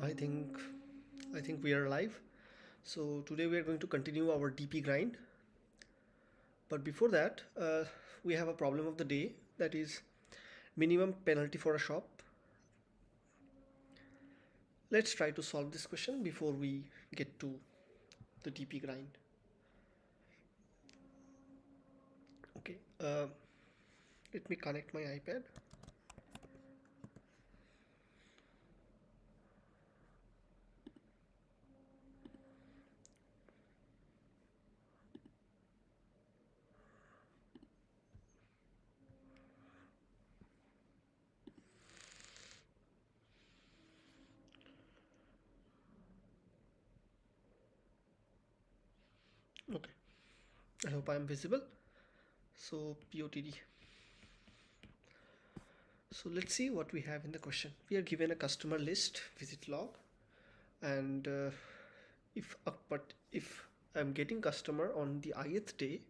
I think we are live. So today we are going to continue our DP grind. But before that, we have a problem of the day, that is minimum penalty for a shop. Let's try to solve this question before we get to the DP grind. Okay, let me connect my iPad. Okay, I hope I am visible. So POTD. So let's see what we have in the question. We are given a customer list, visit log, and if I'm getting customer on the ith day,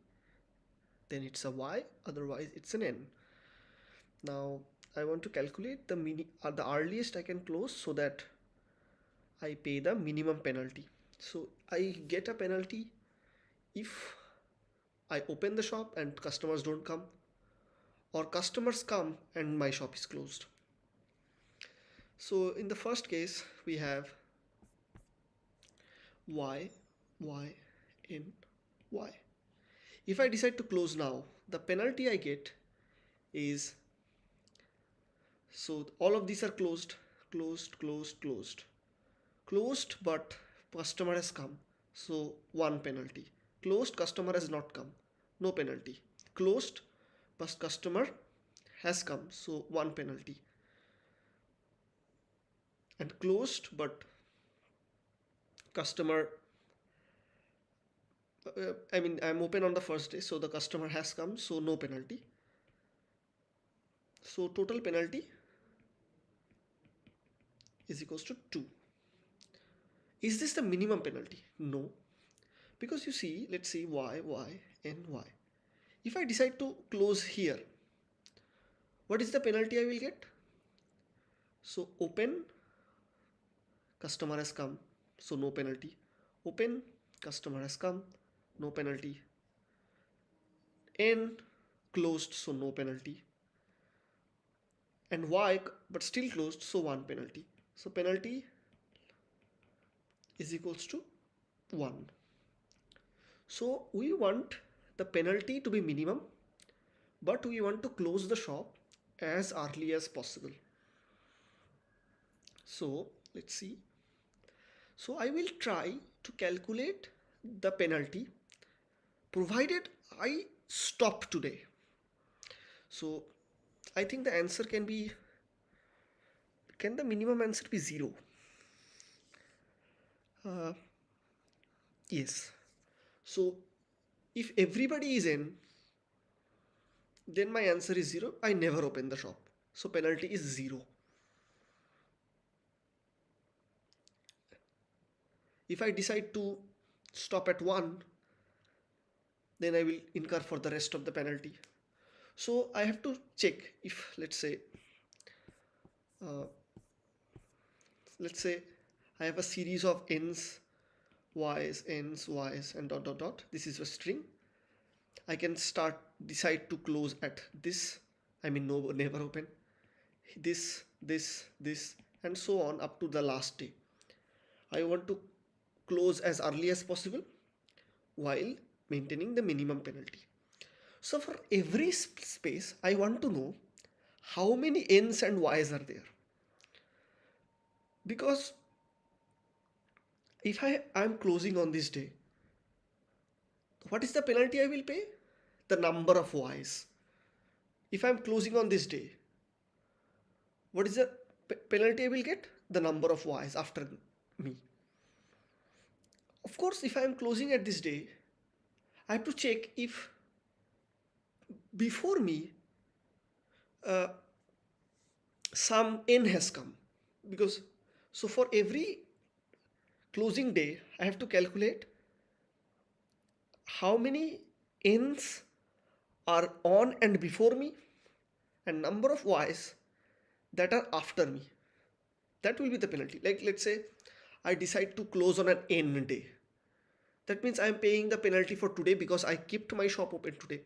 then it's a Y, otherwise it's an N. Now I want to calculate the earliest I can close so that I pay the minimum penalty. So I get a penalty if I open the shop and customers don't come, or customers come and my shop is closed. So in the first case we have Y, Y, N, Y. If I decide to close now, the penalty I get is, so all of these are closed, but customer has come, so one penalty. Closed, customer has not come, no penalty. Closed, but customer has come, so one penalty. And closed, but customer, I'm open on the first day, so the customer has come, so no penalty. So total penalty is equals to 2. Is this the minimum penalty? No, because you see, let's see Y, Y, N, Y. If I decide to close here, what is the penalty I will get? So open, customer has come, so no penalty. Open, customer has come, no penalty. N, closed, so no penalty. And Y, but still closed, so one penalty. So penalty is equals to 1. So we want the penalty to be minimum, but we want to close the shop as early as possible. So let's see. So I will try to calculate the penalty provided I stop today. So I think the answer can the minimum answer be 0? Yes. So if everybody is in, then my answer is 0. I never open the shop, so penalty is 0. If I decide to stop at 1, then I will incur for the rest of the penalty. So I have to check if, let's say I have a series of n's, y's, n's, y's, and dot dot dot. This is a string. I can decide to close at this, no, never open, this, and so on up to the last day. I want to close as early as possible while maintaining the minimum penalty. So for every space, I want to know how many n's and y's are there. Because if I am closing on this day, what is the penalty I will pay? The number of y's. If I am closing on this day, what is the penalty I will get? The number of y's after me. Of course, if I am closing at this day, I have to check if before me some n has come, because so for every closing day I have to calculate how many n's are on and before me and number of y's that are after me. That will be the penalty. Like let's say I decide to close on an n day. That means I'm paying the penalty for today because I kept my shop open today.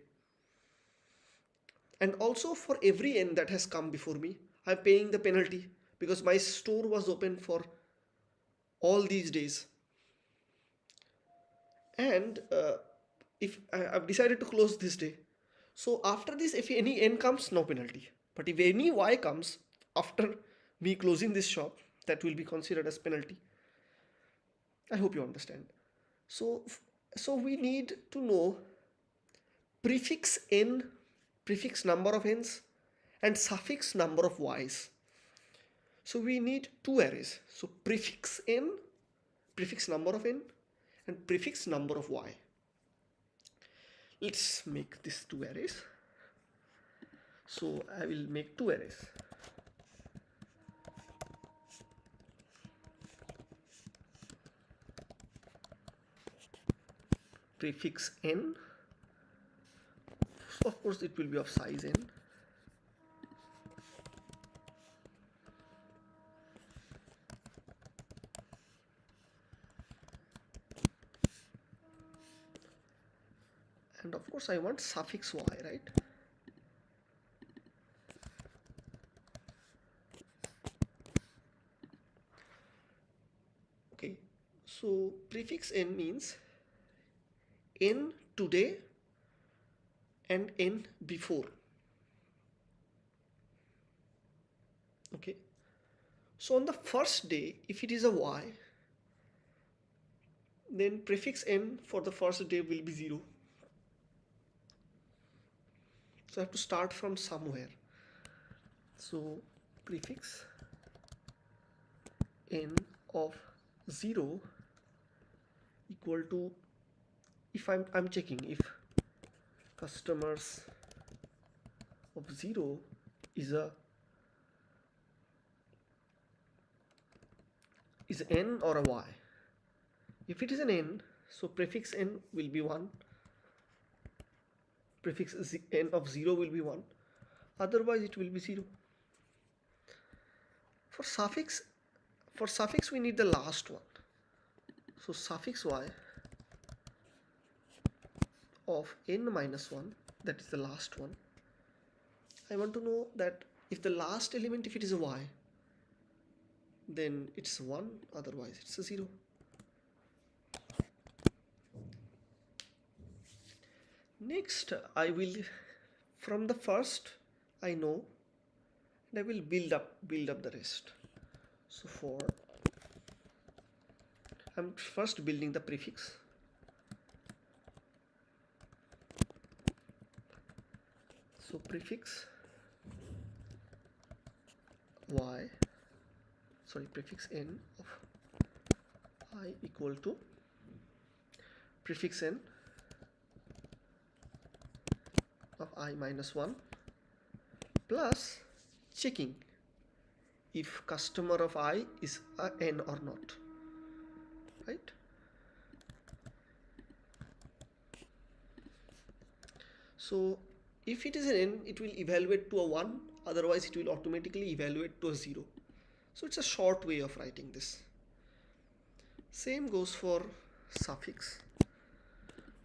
And also for every n that has come before me, I'm paying the penalty because my store was open for all these days. And if I've decided to close this day, so after this, if any n comes, no penalty. But if any y comes after me closing this shop, that will be considered as penalty. I hope you understand. So, so we need to know prefix n, prefix number of n's, and suffix number of y's. So we need two arrays. So prefix n, prefix number of n, and prefix number of y. Let's make these two arrays. So I will make two arrays. Prefix n, of course it will be of size n, and of course I want suffix y, right? Okay, so prefix n means n today and n before. Okay, so on the first day, if it is a y, then prefix n for the first day will be 0. So I have to start from somewhere. So prefix n of 0 equal to, if I'm checking if customers of 0 is n or a y. If it is an n, so prefix n will be 1, prefix n of 0 will be 1, otherwise it will be 0. For suffix we need the last one. So suffix y of n minus 1, that is the last one. I want to know that if the last element, if it is a y, then it's 1, otherwise it's a 0. Next I will, from the first I know, and I will build up the rest. So for, I'm first building the prefix. So prefix y, sorry, prefix n of I equal to prefix n of I minus 1 plus checking if customer of I is a n or not, right? So if it is an n, it will evaluate to a 1, otherwise it will automatically evaluate to a 0. So it's a short way of writing this. Same goes for suffix.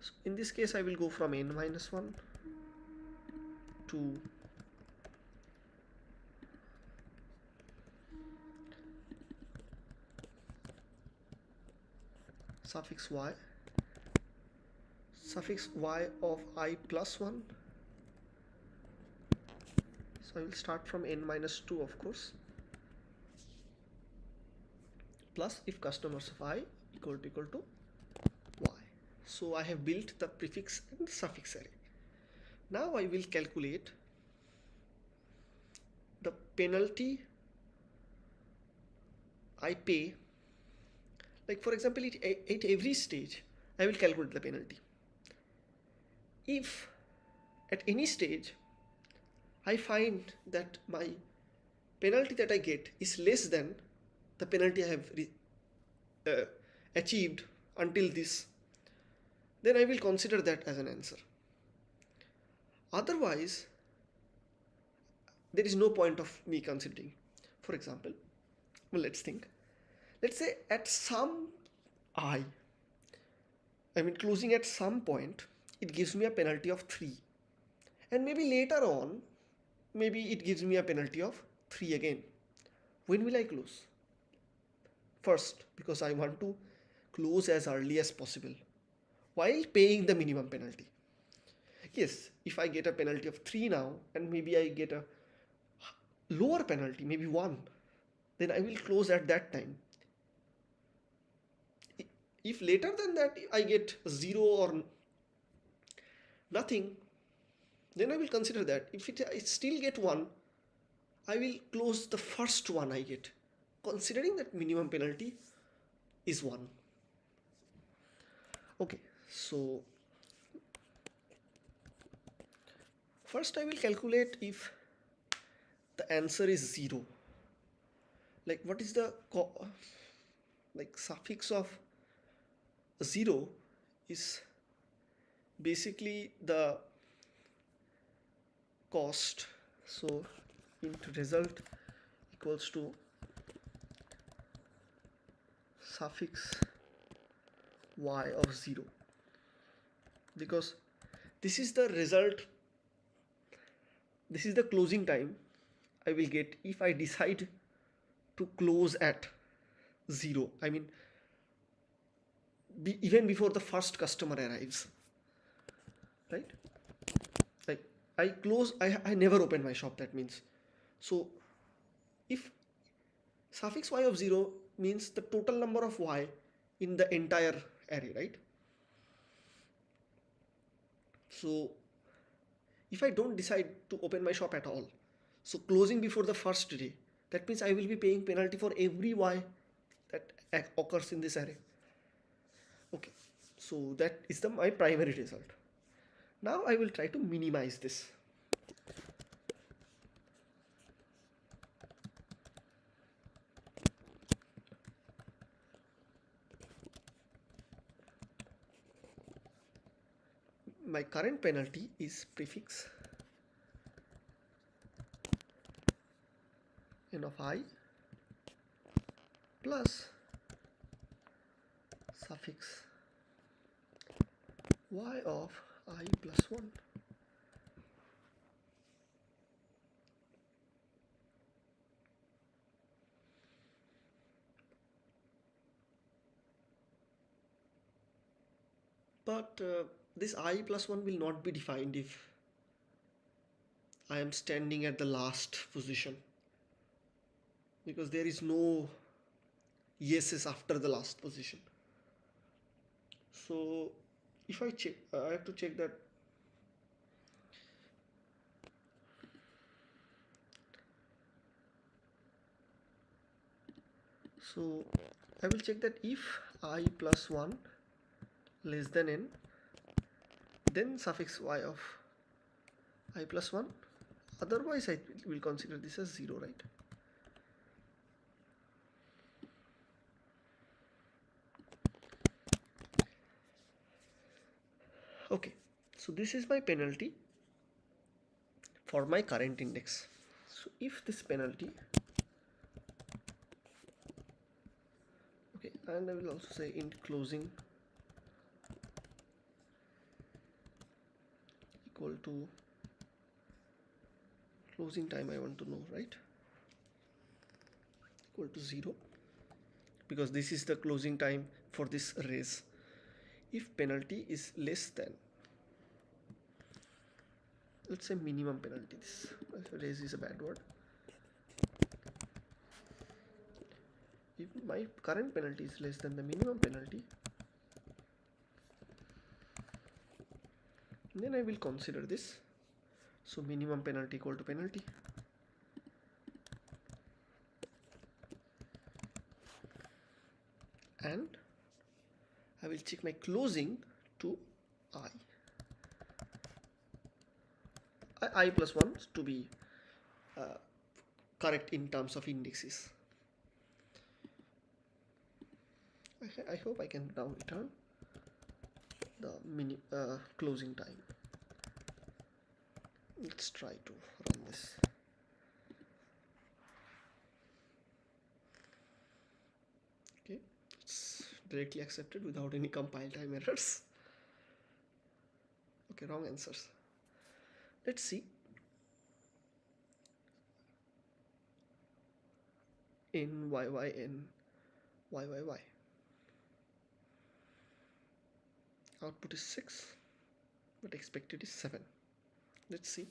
So in this case I will go from n minus 1 to suffix y of I plus 1. So I will start from n minus 2, of course, plus if customers of I equal to y. So I have built the prefix and suffix array. Now I will calculate the penalty I pay. Like for example, at every stage I will calculate the penalty. If at any stage I find that my penalty that I get is less than the penalty I have achieved until this, then I will consider that as an answer. Otherwise, there is no point of me considering. For example, Well, let's think. Let's say at some I mean closing at some point, it gives me a penalty of 3. And maybe later on, maybe it gives me a penalty of 3 again. When will I close? First, because I want to close as early as possible while paying the minimum penalty. Yes, if I get a penalty of 3 now and maybe I get a lower penalty, maybe 1, then I will close at that time. If later than that I get 0 or nothing, then I will consider that. If I still get 1, I will close the first one I get, considering that minimum penalty is 1. Okay, so first I will calculate if the answer is 0. Like what is the suffix of 0 is basically the cost. So int result equals to suffix y of 0, because this is the result, this is the closing time I will get if I decide to close at 0. I mean even before the first customer arrives, right? Like I close, I never open my shop, that means. So if suffix y of 0 means the total number of y in the entire array, right? So if I don't decide to open my shop at all, so closing before the first day, that means I will be paying penalty for every y that occurs in this array. Okay, so that is my primary result. Now I will try to minimize this. My current penalty is prefix n of I plus suffix y of I plus 1. But this I plus 1 will not be defined if I am standing at the last position, because there is no yeses after the last position. So if I check, I have to check that so I will check that if I plus 1 less than n, then suffix y of I plus 1, otherwise I will consider this as 0, right? Okay, so this is my penalty for my current index. So if this penalty, okay, and I will also say int closing equal to closing time, I want to know, right? Equal to 0, because this is the closing time for this raise. If penalty is less than, let's say minimum penalty, this raise is a bad word. If my current penalty is less than the minimum penalty, then I will consider this. So minimum penalty equal to penalty, and I will check my closing to I plus 1 to be correct in terms of indexes. I hope I can now return the closing time. Let's try to run this. directly accepted without any compile time errors. Okay, wrong answers. Let's see. N y y n y y y. Output is 6, but expected is 7. Let's see.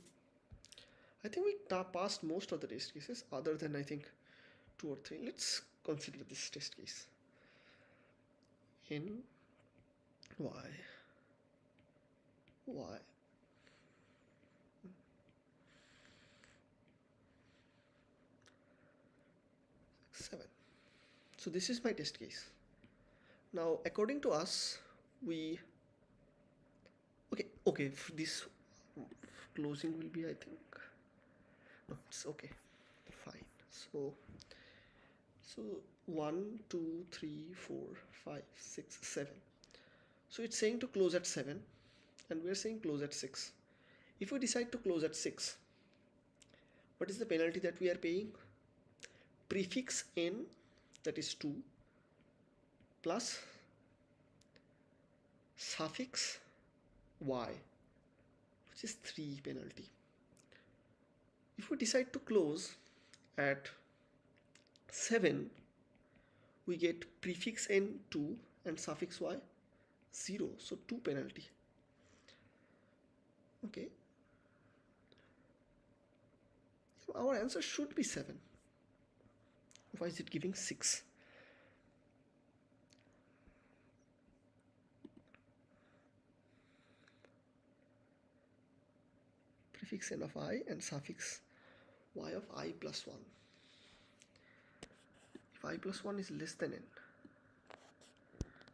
I think we passed most of the test cases other than I think 2 or 3. Let's consider this test case. N y y 7. So this is my test case. Now according to us, we okay this closing will be, I think, no, it's okay, fine. So 1 2 3 4 5 6 7. So it's saying to close at 7 and we're saying close at 6. If we decide to close at 6, what is the penalty that we are paying? Prefix n, that is 2, plus suffix y, which is 3 penalty. If we decide to close at 7, we get prefix n 2 and suffix y 0, so 2 penalty. Okay, our answer should be 7. Why is it giving 6? Prefix n of I and suffix y of I plus 1. If I plus 1 is less than n,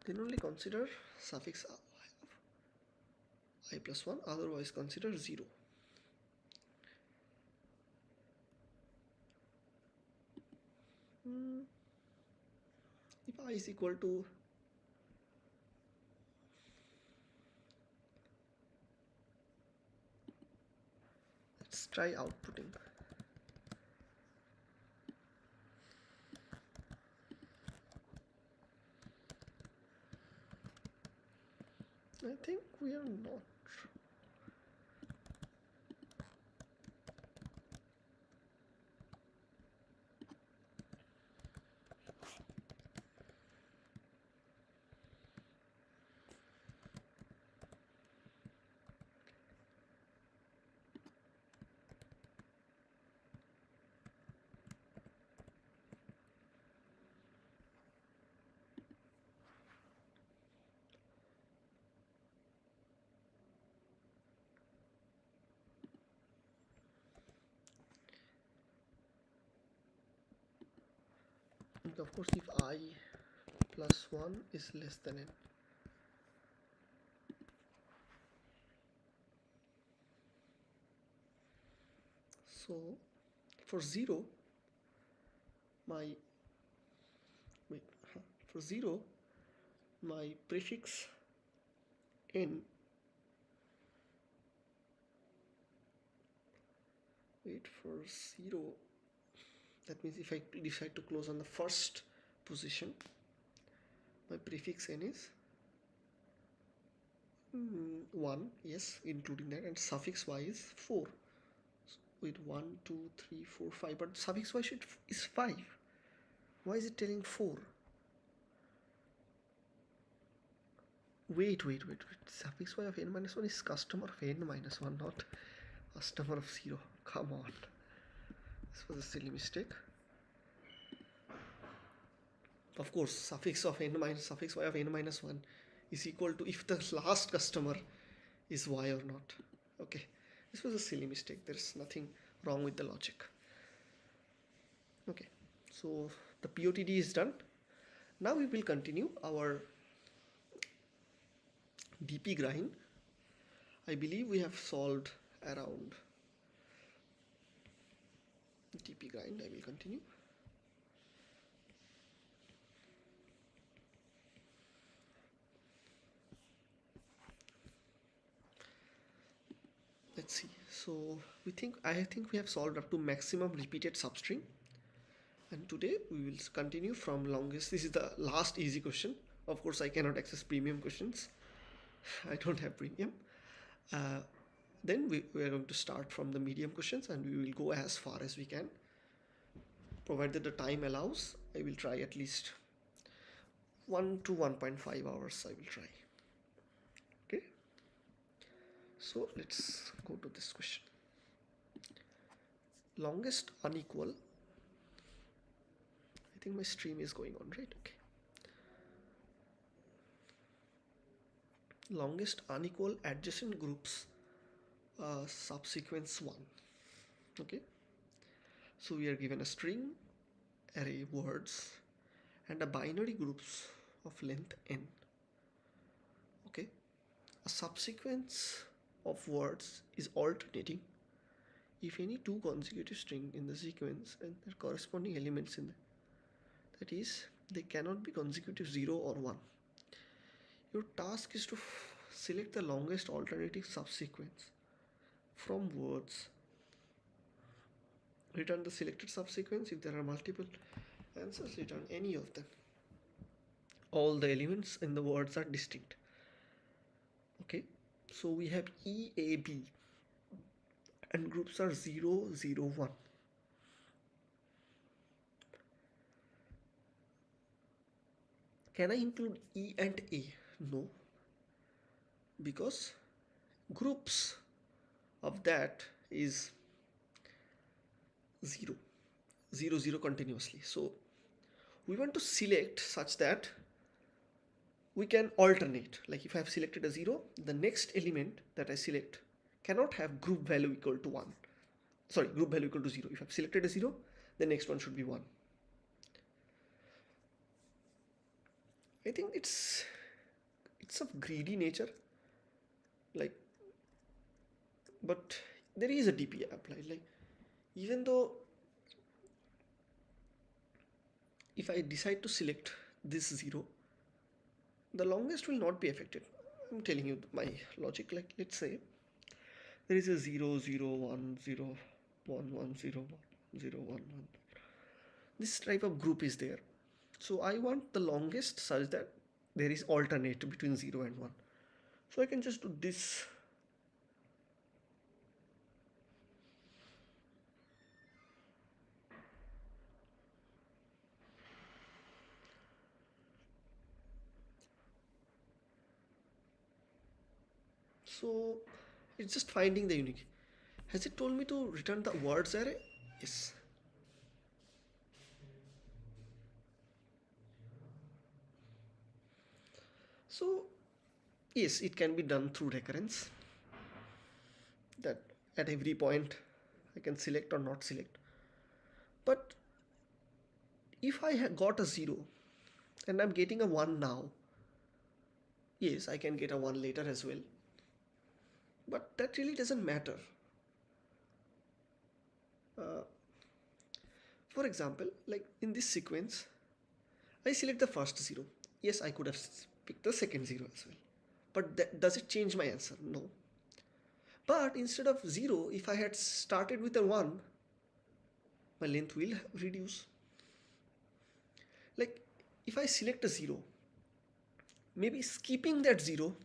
then only consider suffix I plus 1, otherwise consider 0. If I is equal to let's try outputting. I think we are not. Of course, if I plus 1 is less than n. So for 0, my prefix n, for 0, that means if I decide to close on the first position, my prefix n is 1, yes, including that, and suffix y is 4. So with 1 2 3 4 5, but suffix y is 5. Why is it telling 4? Wait, suffix y of n minus 1 is customer of n minus 1, not customer of 0. Come on, this was a silly mistake. Of course, suffix y of n minus 1 is equal to if the last customer is y or not. Okay, this was a silly mistake. There's nothing wrong with the logic. Okay, so the POTD is done. Now we will continue our DP grind. I believe we have solved around DP grind. I will continue. Let's see. So I think we have solved up to maximum repeated substring, and today we will continue from longest. This is the last easy question. Of course, I cannot access premium questions. I don't have premium. Then we are going to start from the medium questions and we will go as far as we can. Provided the time allows, I will try at least 1 to 1.5 hours. I will try. Okay. So let's go to this question. Longest unequal. I think my stream is going on, right? Okay. Longest unequal adjacent groups subsequence 1. Okay. So we are given a string, array words, and a binary groups of length n. Okay. A subsequence of words is alternating if any two consecutive string in the sequence and their corresponding elements in the, that is, they cannot be consecutive 0 or 1. Your task is to select the longest alternative subsequence from words. Return the selected subsequence. If there are multiple answers, return any of them. All the elements in the words are distinct. Okay, so we have EAB and groups are 0, 0, 1. Can I include E and A? No, because groups of that is 0, 0, 0 continuously. So we want to select such that we can alternate. Like if I have selected a 0, the next element that I select cannot have group value equal to 1. Sorry, group value equal to 0. If I've selected a 0, the next one should be 1. I think it's of greedy nature, like, but there is a DP applied. Like, even though if I decide to select this 0, the longest will not be affected. I'm telling you my logic. Like, let's say there is a 0, 0, 1, 0, 1, 1, 0, 1, 0, 1, 1. This type of group is there. So I want the longest such that there is alternate between 0 and 1. So I can just do this. So it's just finding the unique. Has it told me to return the words array? Yes. So yes, it can be done through recurrence, that at every point I can select or not select. But if I have got a 0 and I'm getting a 1 now, yes, I can get a 1 later as well. But that really doesn't matter. For example, like in this sequence, I select the first 0. Yes, I could have picked the second 0 as well. But does it change my answer? No. But instead of 0, if I had started with a 1, my length will reduce. Like if I select a 0, maybe skipping that 0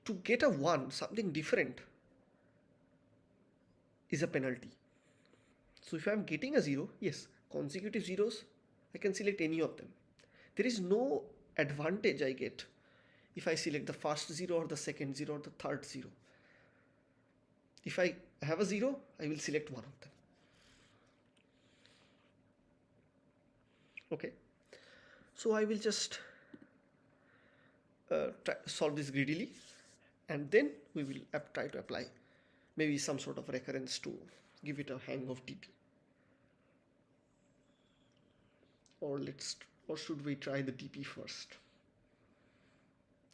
to get a 1, something different, is a penalty. So if I'm getting a 0, yes, consecutive zeros, I can select any of them. There is no advantage I get if I select the first 0 or the second 0 or the third 0. If I have a 0, I will select one of them. Okay, so I will just solve this greedily, and then we will try to apply maybe some sort of recurrence to give it a hang of DP. Or should we try the DP first?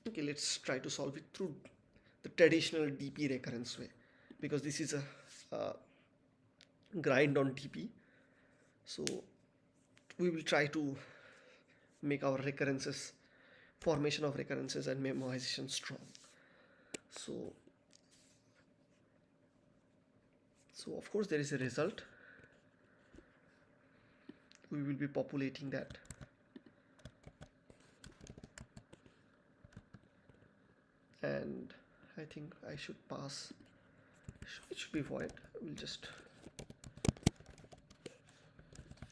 Okay, let's try to solve it through the traditional DP recurrence way, because this is a grind on DP. So we will try to make our recurrences, formation of recurrences and memoization strong. So of course there is a result. We will be populating that. and I think I should pass, it should be void. We'll just,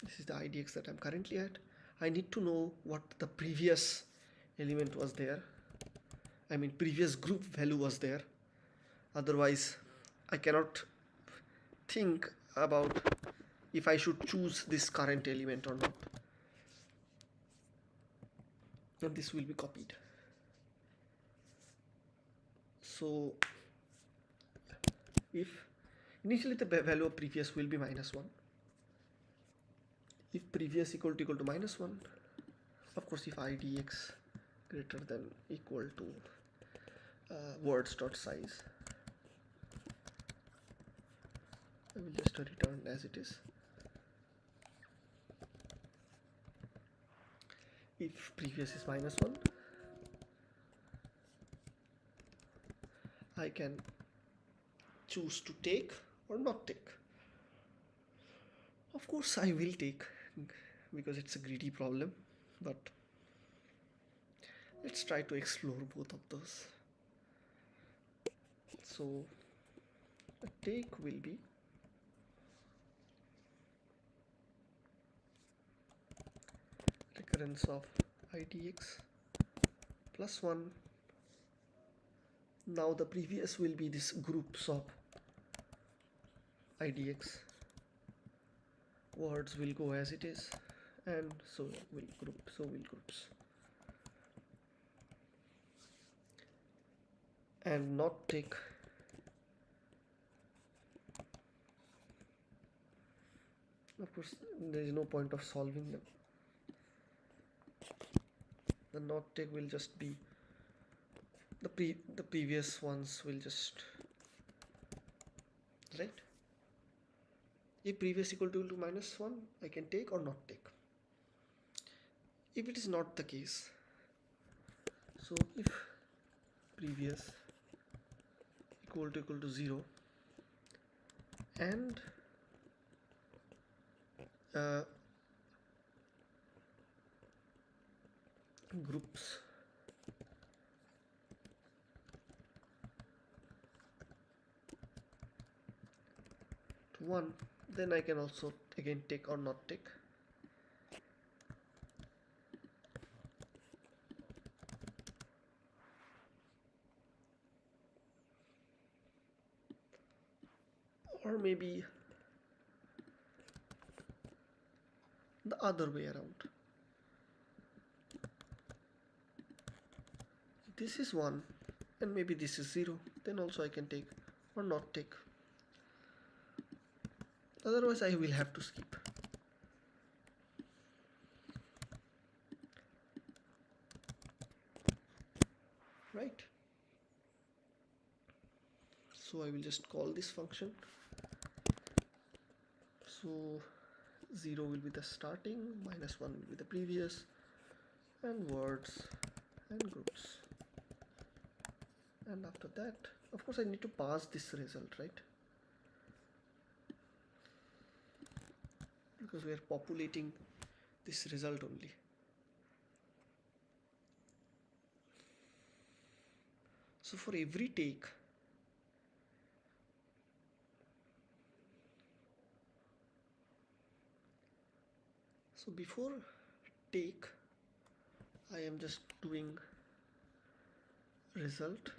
this is the IDX that I'm currently at. I need to know what the previous element was there. I mean previous group value was there. Otherwise I cannot think about if I should choose this current element or not. And this will be copied. So if initially the value of previous will be -1, if previous equal to -1, of course if IDX greater than equal to words dot size, I will just return as it is. If previous is -1, I can choose to take or not take. Of course I will take, because it's a greedy problem, but let's try to explore both of those. So a take will be recurrence of IDX plus 1. Now the previous will be this groups of IDX, words will go as it is, and so will groups, and not take of course there is no point of solving them. The not take will just be the previous ones will just, right? If previous equal to -1, I can take or not take. If it is not the case, so if previous equal to 0 and groups to 1, then I can also again take or not take. Or maybe the other way around. This is 1 and maybe this is 0, then also I can take or not take. Otherwise I will have to skip. Right? So I will just call this function. So 0 will be the starting, -1 will be the previous, and words and groups. And after that, of course I need to pass this result, right? Because we are populating this result only. So for every take, so before take, I am just doing result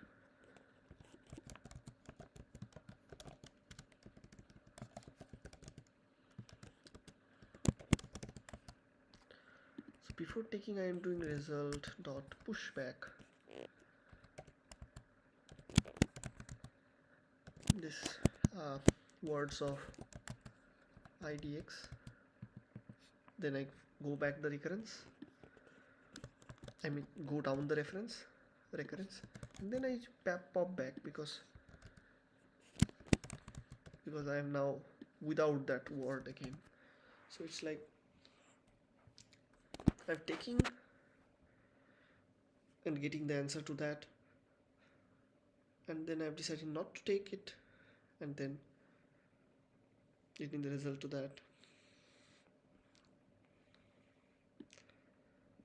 before taking I am doing result dot pushback this words of IDX, then I go back the recurrence, I mean go down the recurrence, and then I pop back because I am now without that word again. So it's like I'm taking and getting the answer to that, and then I've decided not to take it, and then getting the result to that.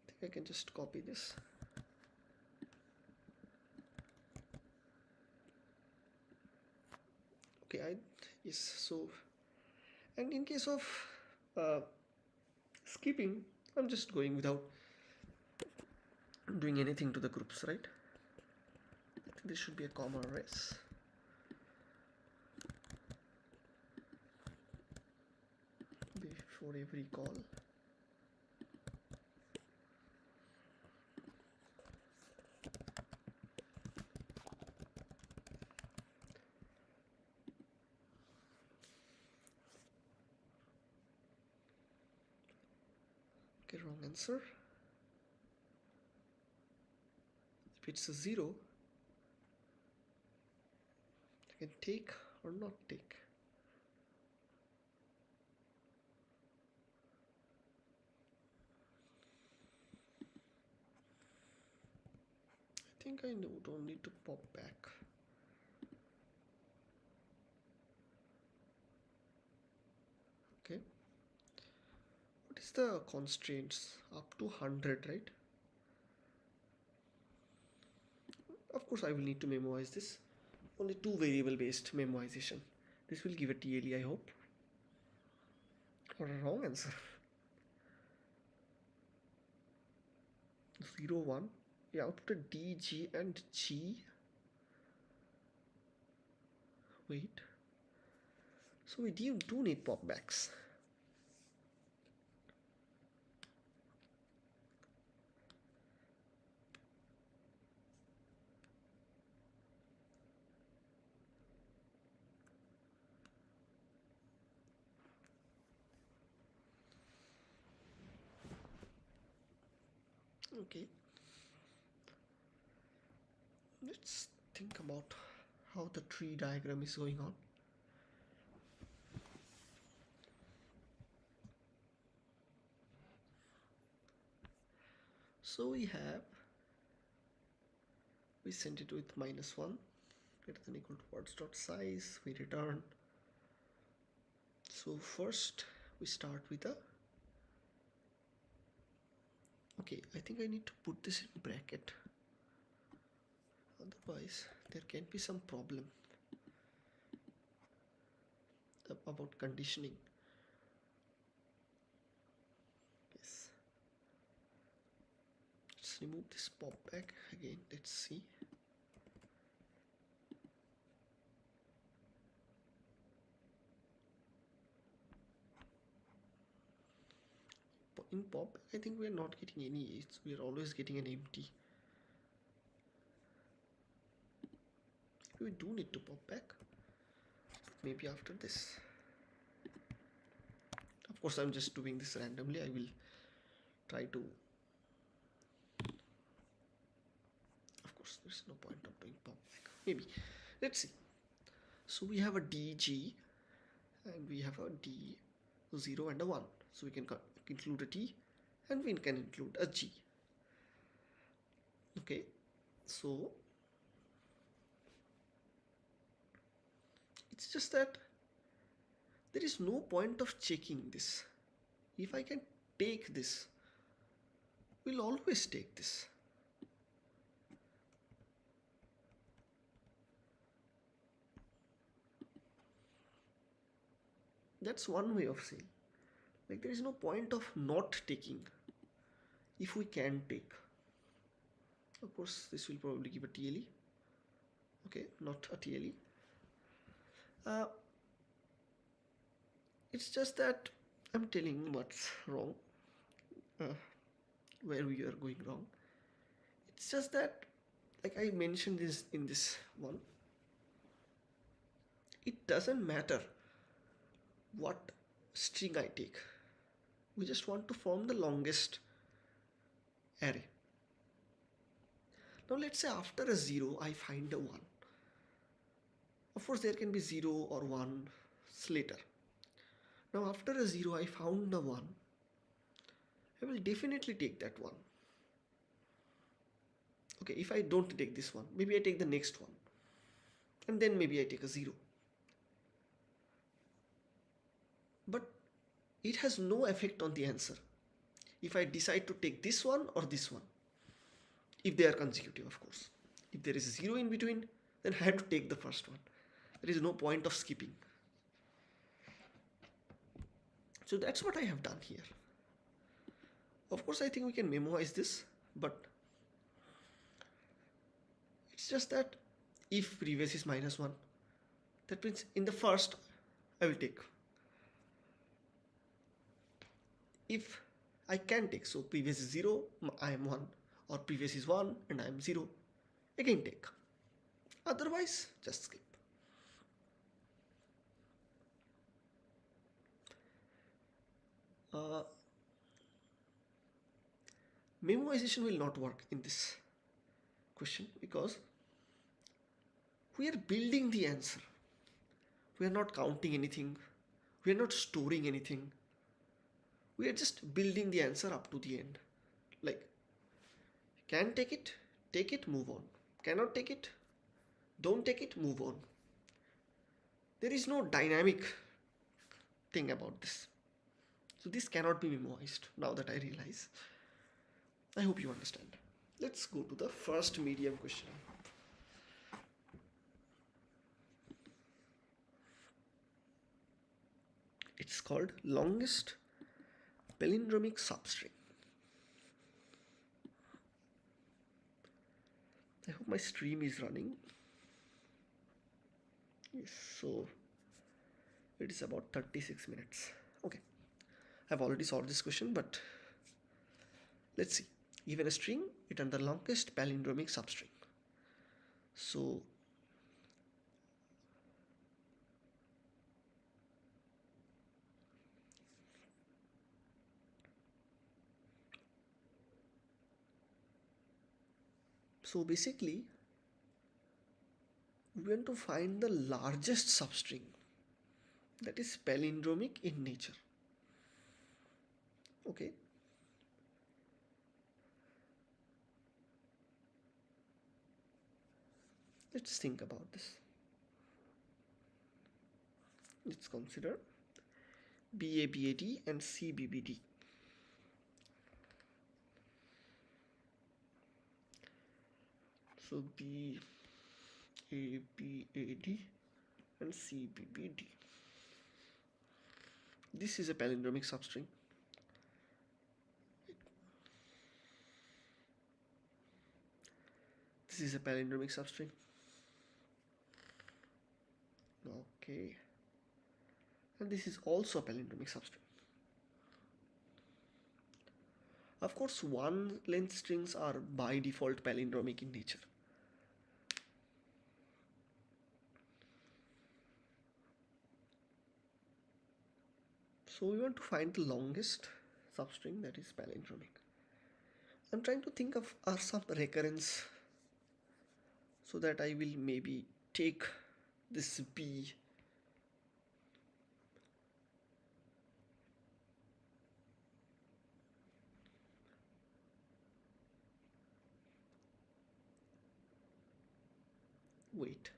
I think I can just copy this. Okay, yes, so, and in case of uh, skipping, I'm just going without doing anything to the groups, right? I think this should be a comma res. Before every call. Okay, wrong answer. If it's a 0, I can take or not take. I think I don't need to pop back. Okay. What is the constraints? Up to 100, right? Of course, I will need to memorize this. Only 2 variable based memorization. This will give a TLE, I hope. Or a wrong answer. 0, 1. Yeah, output D, G, and G. Wait. So we do need popbacks. Okay. Let's think about how the tree diagram is going on. So we sent it with -1 greater than equal to words dot size. We return. So first we start with a, okay, I think I need to put this in bracket, otherwise there can be some problem about conditioning. Yes, let's remove this pop back again. Let's see. In pop, I think we are not getting any. We are always getting an empty. We do need to pop back, but maybe after this. Of course, I'm just doing this randomly. I will try to. Of course, there's no point of doing pop back. Maybe. Let's see. So we have a DG, and we have a D0 and a 1. So we can include a T, and we can include a G. Okay, so it's just that there is no point of checking this. If I can take this, we'll always take this. That's one way of saying. Like, there is no point of not taking if we can take. Of course, this will probably give a TLE. Okay, not a TLE. It's just that I'm telling what's wrong, where we are going wrong. It's just that, like I mentioned this in this one, it doesn't matter what string I take. We just want to form the longest array. Now let's say after a 0 I find a 1. Of course there can be 0 or 1 later. Now after a 0 I found a 1. I will definitely take that 1. Okay, if I don't take this one, maybe I take the next one. And then maybe I take a 0. But it has no effect on the answer if I decide to take this one or this one. If they are consecutive, of course. If there is a 0 in between, then I have to take the first one. There is no point of skipping. So that's what I have done here. Of course, I think we can memorize this, but it's just that if previous is -1, that means in the first I will take. If I can take, so previous is 0, I am 1, or previous is 1 and I am 0, again take. Otherwise, just skip. Memoization will not work in this question because we are building the answer. We are not counting anything. We are not storing anything. We are just building the answer up to the end. Like, can take it, move on. Cannot take it, don't take it, move on. There is no dynamic thing about this. So this cannot be memoized now that I realize. I hope you understand. Let's go to the first medium question. It's called longest palindromic substring. I hope my stream is running. Yes, so it is about 36 minutes. Okay, I've already solved this question, but let's see. Given a string, it under longest palindromic substring. So basically, we want to find the largest substring that is palindromic in nature. Okay. Let's think about this. Let's consider BABAD and CBBD. So BABAD and CBBD. This is a palindromic substring. This is a palindromic substring. Okay. And this is also a palindromic substring. Of course, one length strings are by default palindromic in nature. So we want to find the longest substring that is palindromic. I'm trying to think of some recurrence so that I will maybe take this B. Wait.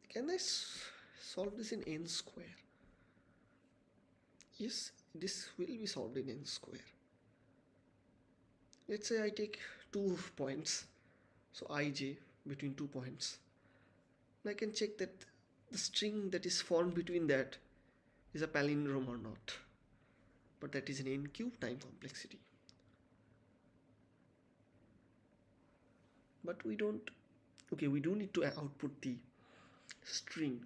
Can I solve this in n square? Yes, this will be solved in n square. Let's say I take 2 points, so ij between 2 points. And I can check that the string that is formed between that is a palindrome or not. But that is an n cube time complexity. But we don't, okay, we do need to output the string.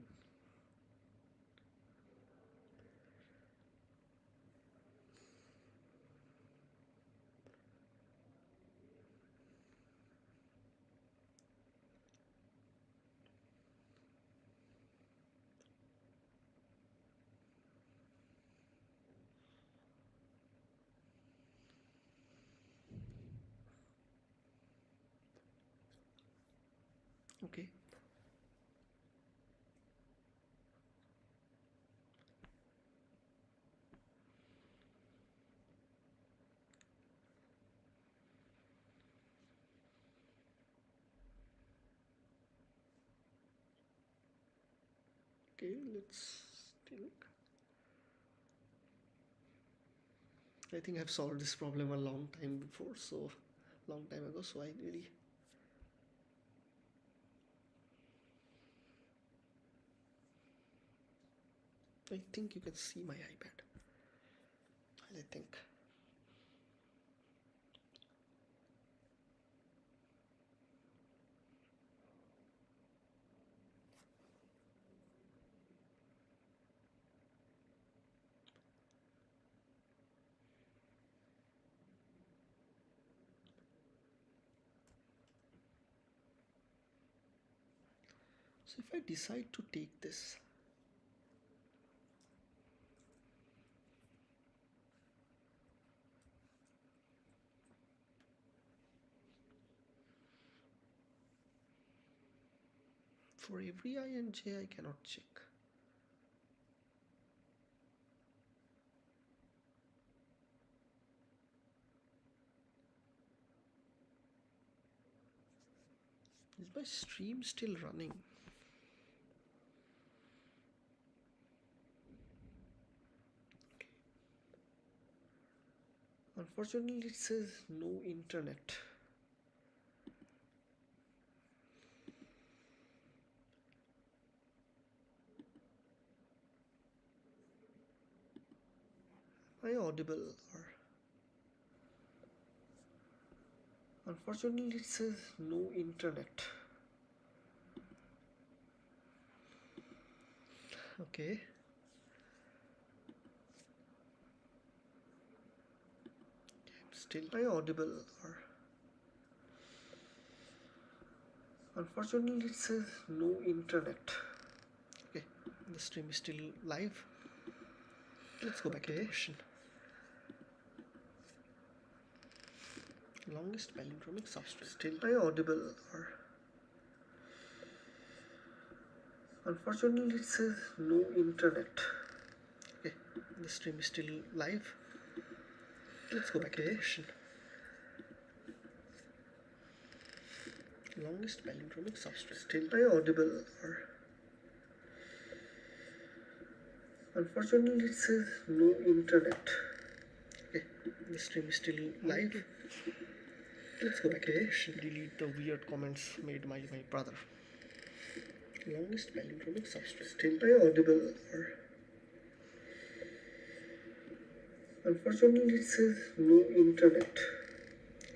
Okay. Okay, let's think. I think I've solved this problem a long time before, so long time ago, so I really I think you can see my iPad. I think. So if I decide to take this, for every I and j, I cannot check. Is my stream still running? Unfortunately, it says no internet. Am I audible? Or unfortunately, it says no internet. Okay. Still, am I audible? Or unfortunately, it says no internet. Okay, the stream is still live. Let's go back to the question. Longest palindromic substrate. Still, am I audible? Or unfortunately, it says no internet. Okay, the stream is still live. Let's go back to the question. Longest palindromic substrate. Still, am I audible? Or unfortunately, it says no internet. Okay, the stream is still live. Let's go back to the question. Delete the weird comments made by my brother. Longest palindromic substrate. Still, am I audible? Or unfortunately, it says no internet.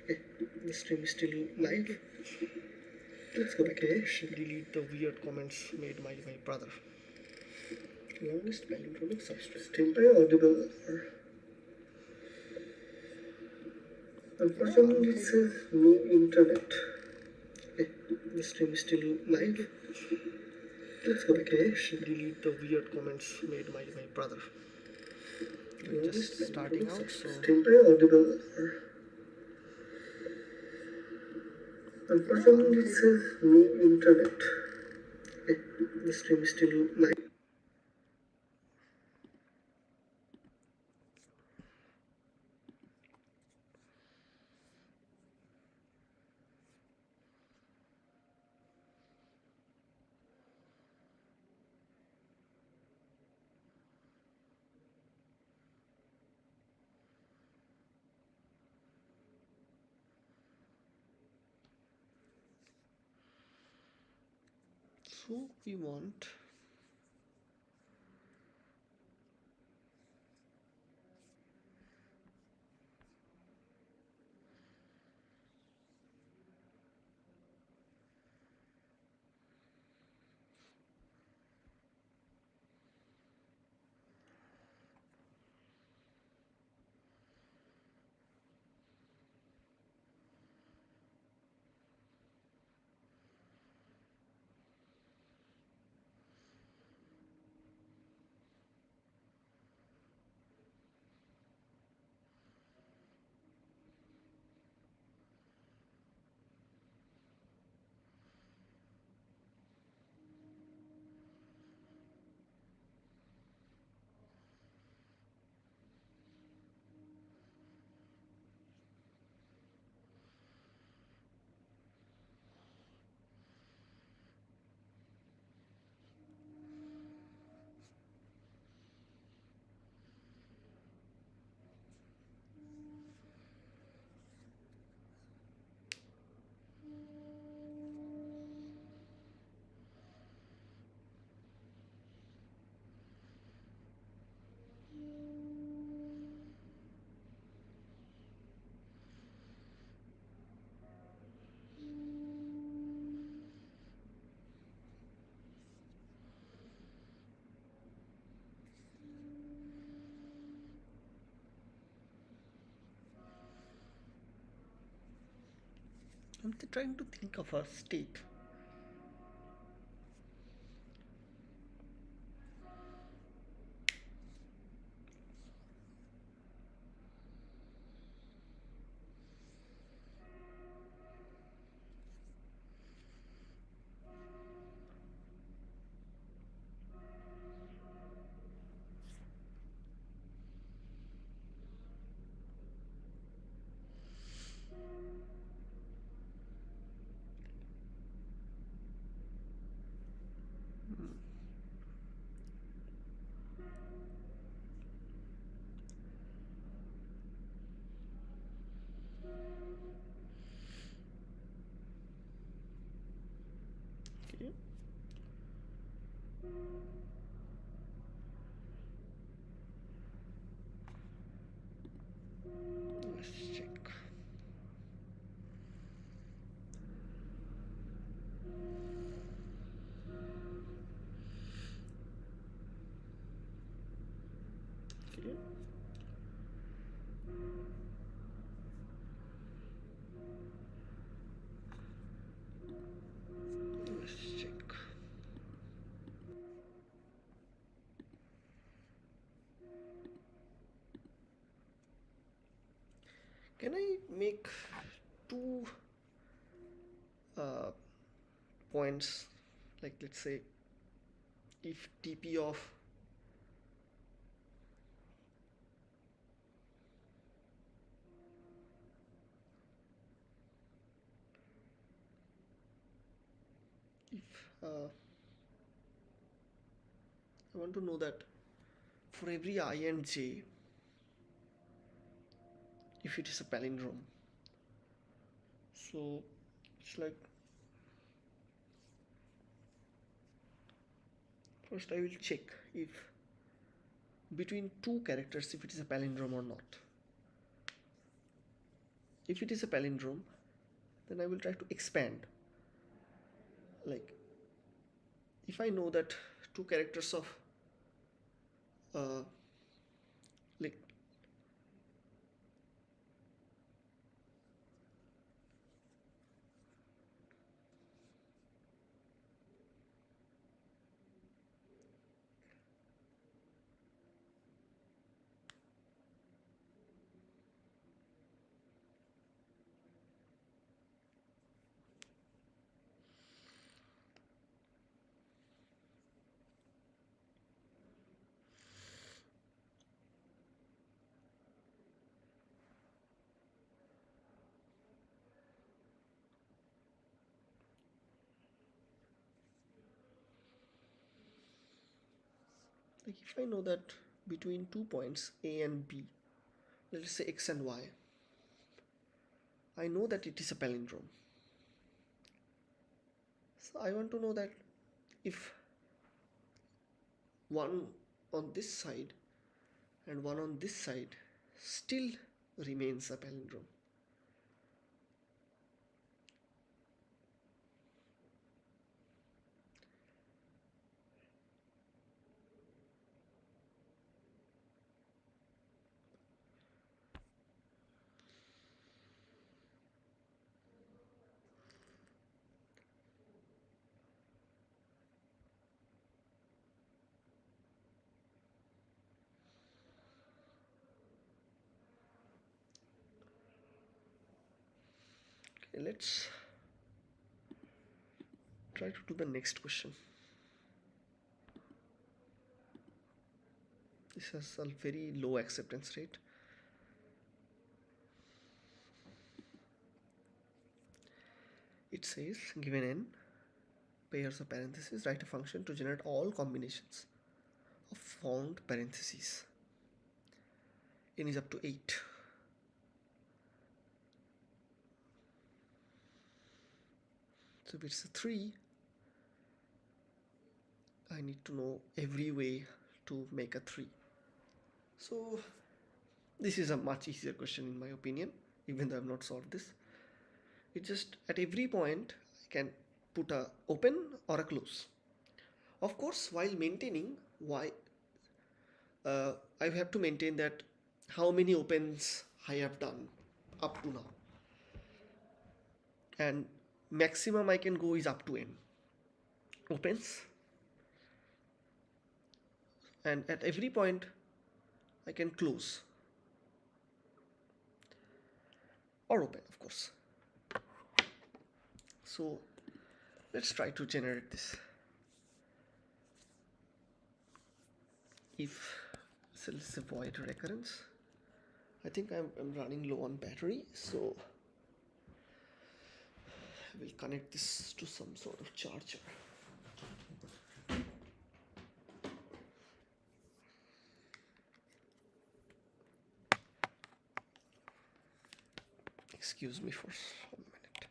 Okay, the stream is still live. Let's go back to the question. Delete the weird comments made by my brother. Longest palindromic substrate. Still, am I audible? Or unfortunately, it says no internet. Okay, the stream is still live. Let's go back to the question. Delete the weird comments made by my brother. We're just starting out, so still, am I audible? Or unfortunately, it says no internet. Okay, the stream is still live. So we want I'm trying to think of a state. Okay. Let's check. Okay. Let's check. Can I make two points, like let's say if TP of if I want to know that for every I and j, if it is a palindrome. So it's like, first I will check if between two characters if it is a palindrome or not. If it is a palindrome, then I will try to expand. Like if I know that two characters of like if I know that between 2 points A and B, let's say X and Y, I know that it is a palindrome. So I want to know that if one on this side and one on this side still remains a palindrome. Okay, let's try to do the next question. This has a very low acceptance rate. It says, given n pairs of parentheses, write a function to generate all combinations of found parentheses. N is up to 8. So if it's a 3, I need to know every way to make a 3. So this is a much easier question in my opinion, even though I have not solved this. It's just at every point I can put a open or a close. Of course, while maintaining I have to maintain that how many opens I have done up to now. and maximum I can go is up to n. Opens, and at every point I can close or open, of course. So let's try to generate this. If, so let's say void recurrence. I think I'm running low on battery, so I will connect this to some sort of charger. Excuse me for a minute.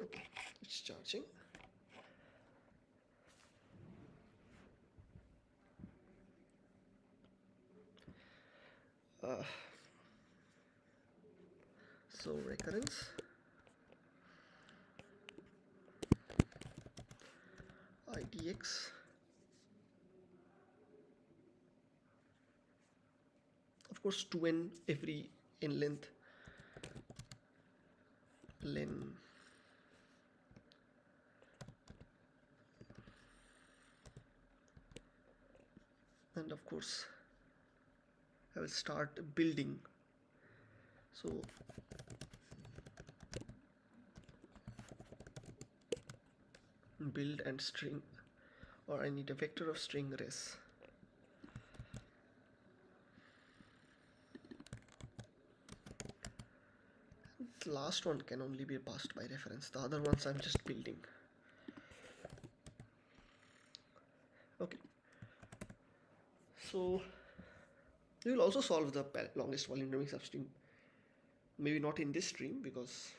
Okay, it's charging. So recurrence, IDX, of course 2n every in length, len, and of course I will start building. So build and string, or I need a vector of string res. The last one can only be passed by reference, the other ones I'm just building. Okay, so we will also solve the longest palindromic substring, maybe not in this stream because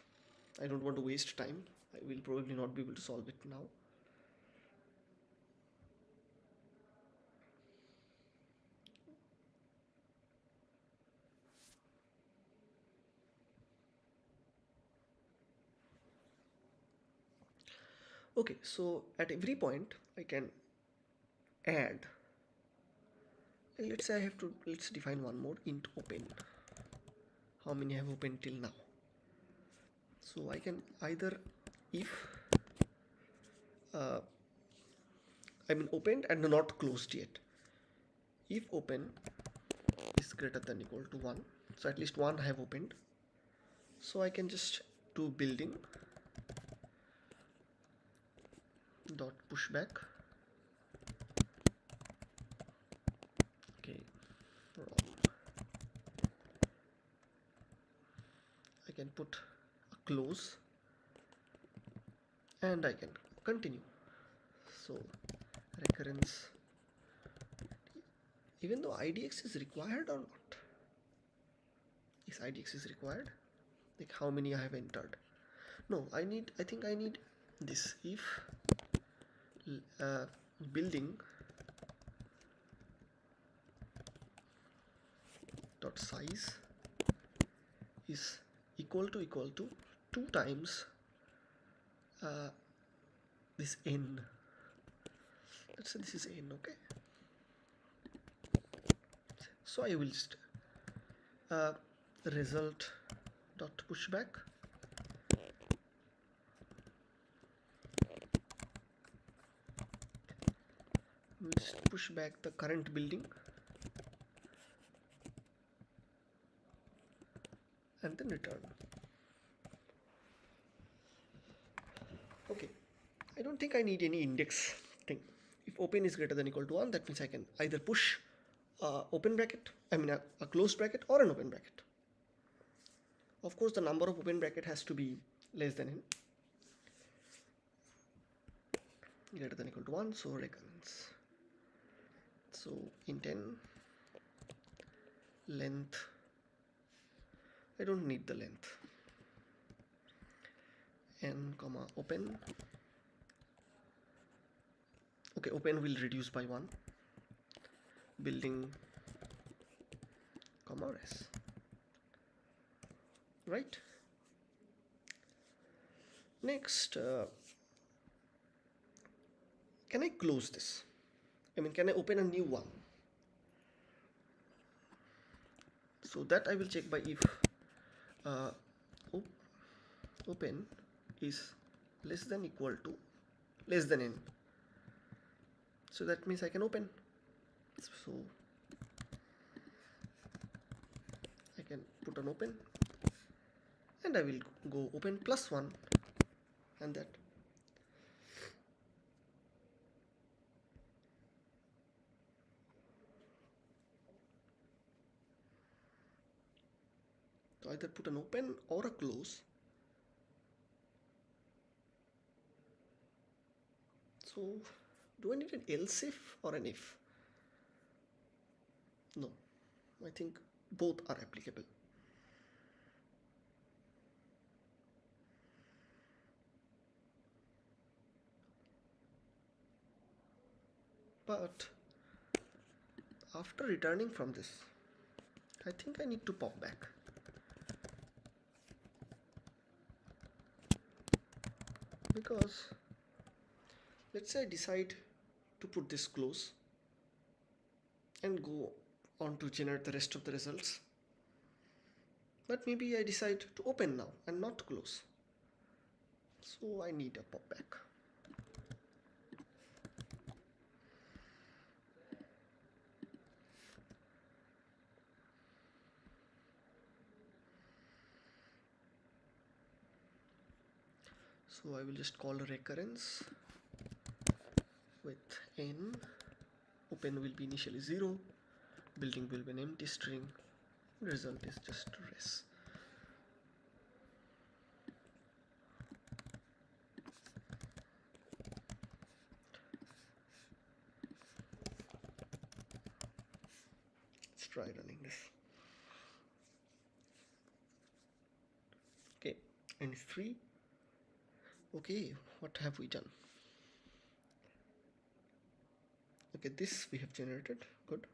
I don't want to waste time. I will probably not be able to solve it now. Okay, so at every point I can add, and let's say I have to, let's define one more, int open. How many I have opened till now? So I can either, if I mean opened and not closed yet, if open is greater than equal to 1, so at least one I have opened, so I can just do building dot pushback. Okay, I can put a close and I can continue. So recurrence, even though IDX is required or not, is IDX is required, like how many I have entered. No, I think I need this. If building dot size is equal to 2 times this n. Let's say this is n. Okay, so I will just result dot pushback we'll just push back the current building and then return. Okay, I don't think I need any index thing. If open is greater than equal to 1, that means I can either push open bracket, I mean a closed bracket or an open bracket. Of course the number of open bracket has to be less than n, greater than equal to 1, so recurrence. So int n, length, I don't need the length, n comma open. Okay, open will reduce by 1, building comma res, right? Next, can I close this? I mean, can I open a new one? So that I will check by if op open is less than equal to less than n. So that means I can open. So I can put an open and I will go open plus 1 and that. So either put an open or a close. So do I need an else if or an if? No, I think both are applicable. But after returning from this, I think I need to pop back. Because let's say I decide to put this close and go on to generate the rest of the results. But maybe I decide to open now and not close. So I need a pop back. So I will just call a recurrence with n. Open will be initially 0. Building will be an empty string. Result is just res. Let's try running this. Okay, and 3. Okay, what have we done? Okay, this we have generated. Good.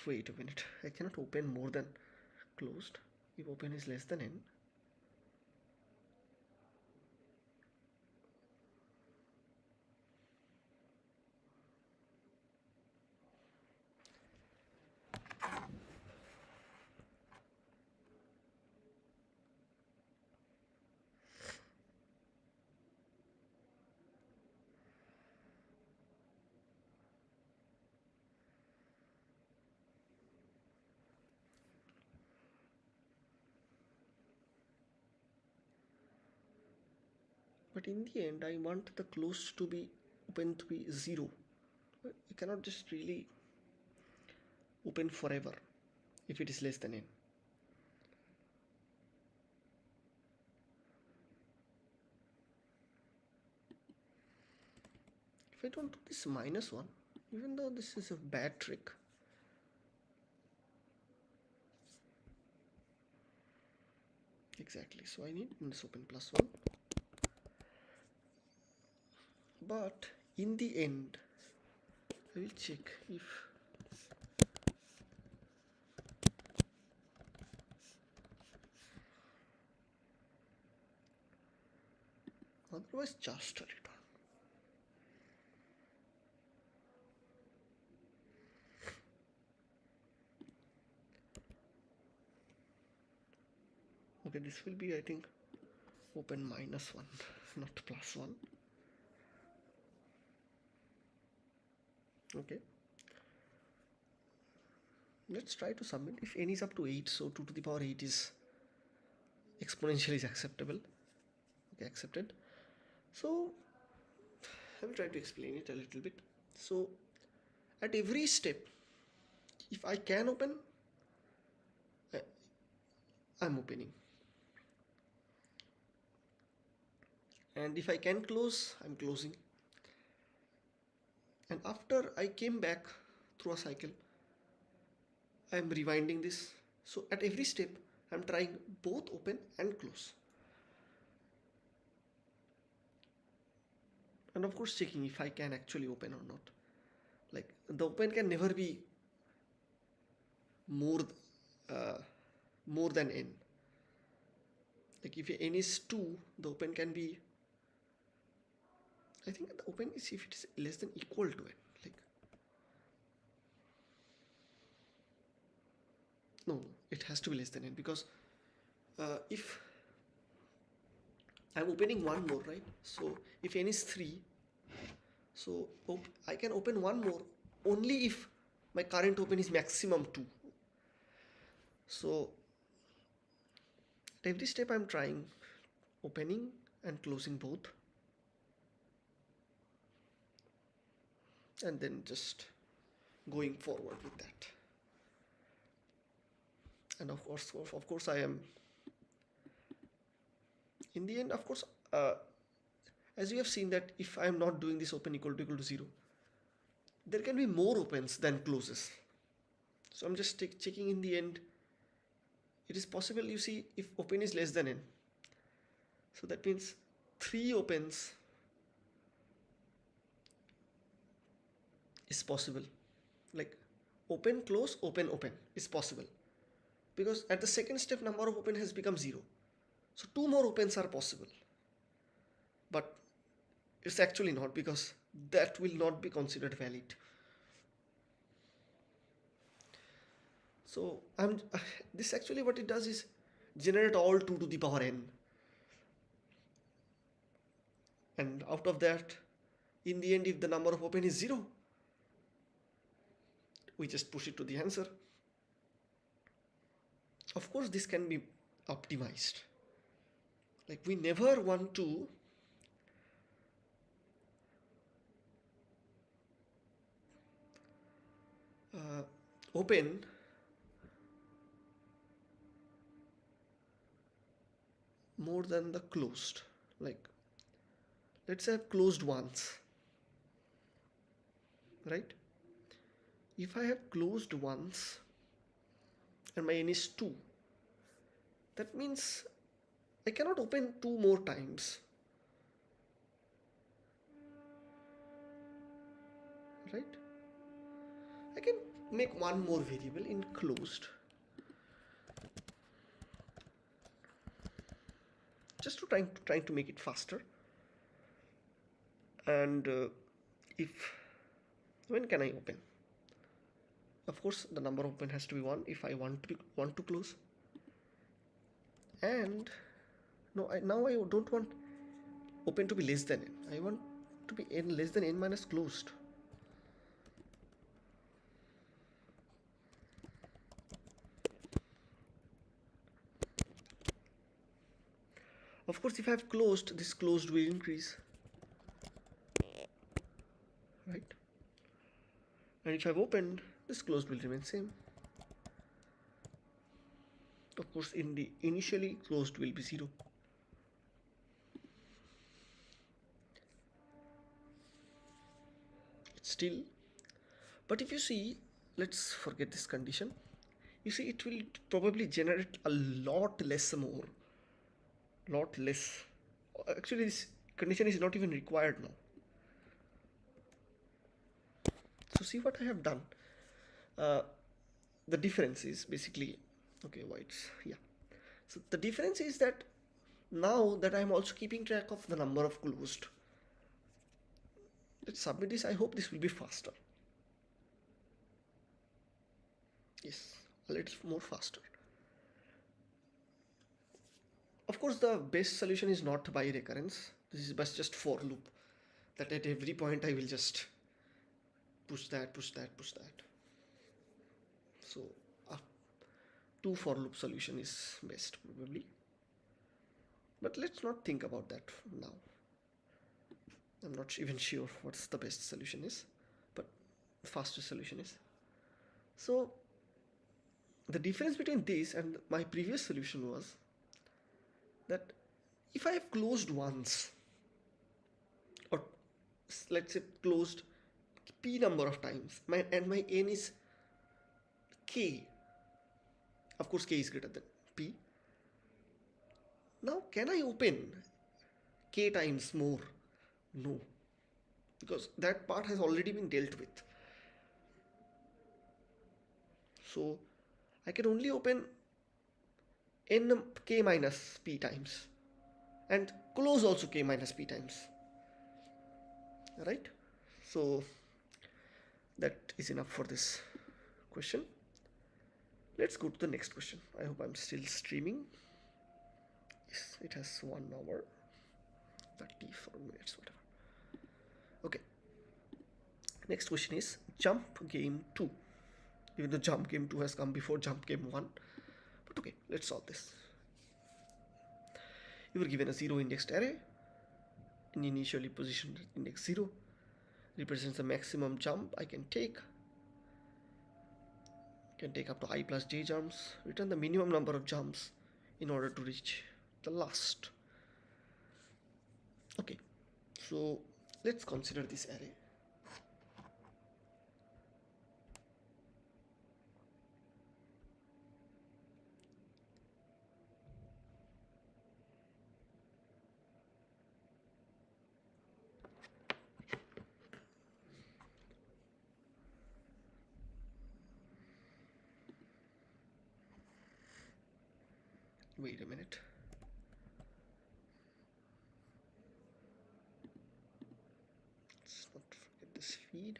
Wait a minute. I cannot open more than closed. If open is less than n. But in the end, I want the close to be open to be 0. You cannot just really open forever if it is less than n. If I don't do this -1, even though this is a bad trick, exactly, so I need this open +1. But in the end, I will check if otherwise just a return. Okay, this will be, I think, open -1, not +1. Okay, let's try to submit. If n is up to 8, so 2 to the power 8 is exponential is acceptable. Okay, accepted. So I will try to explain it a little bit. So at every step, if I can open, I'm opening, and if I can close, I'm closing. And after I came back through a cycle, I'm rewinding this. So at every step, I'm trying both open and close. And of course checking if I can actually open or not. Like the open can never be more than n. Like if n is 2, the open can be, I think the open is if it is less than equal to n. Like no, it has to be less than n, because if I'm opening one more, right? So if n is 3, so I can open one more only if my current open is maximum 2. So at every step I'm trying opening and closing both, and then just going forward with that. And of course I am, in the end, of course, as you have seen that if I am not doing this open equal to 0, there can be more opens than closes. So I'm just checking in the end. It is possible, you see, if open is less than n. So that means 3 opens is possible. Like open, close, open, open is possible. Because at the second step, number of open has become 0. So 2 more opens are possible. But it's actually not, because that will not be considered valid. So this actually what it does is generate all 2 to the power n. And out of that, in the end, if the number of open is 0, we just push it to the answer. Of course, this can be optimized. Like we never want to open more than the closed. Like let's say I've closed once, right? If I have closed once and my n is 2, that means I cannot open 2 more times, right? I can make one more variable in closed, just to trying to make it faster. And when can I open? Of course, the number of open has to be 1 if I want to close. And no, now I don't want open to be less than n. I want to be n less than n minus closed. Of course, if I have closed, this closed will increase, right? And if I've opened, this closed will remain same. Of course, in the initially closed will be 0. It's still, but if you see, let's forget this condition. You see, it will probably generate a lot less more. Lot less. Actually, this condition is not even required now. So see what I have done. The difference is basically, okay, whites, yeah. So the difference is that now that I am also keeping track of the number of closed. Let's submit this. I hope this will be faster. Yes, a little more faster. Of course, the best solution is not by recurrence. This is just for loop. That at every point I will just push that, push that, push that. So, 2 for loop solution is best probably. But let's not think about that now. I'm not even sure what's the best solution is, but the fastest solution is. So, the difference between this and my previous solution was that if I have closed once, or let's say closed p number of times, and my n is k, of course k is greater than p. Now can I open k times more? No, because that part has already been dealt with. So I can only open n k minus p times and close also k minus p times, right? So that is enough for this question. Let's go to the next question. I hope I'm still streaming. Yes, it has 1 hour 34 minutes, whatever. Okay, next question is jump game 2. Even though jump game 2 has come before jump game 1, but okay, let's solve this. You were given a 0 indexed array and initially positioned at index 0 represents the maximum jump I can take. Up to I plus j jumps. Return the minimum number of jumps in order to reach the last. Okay, so let's consider this array. Wait a minute. Let's not forget this feed.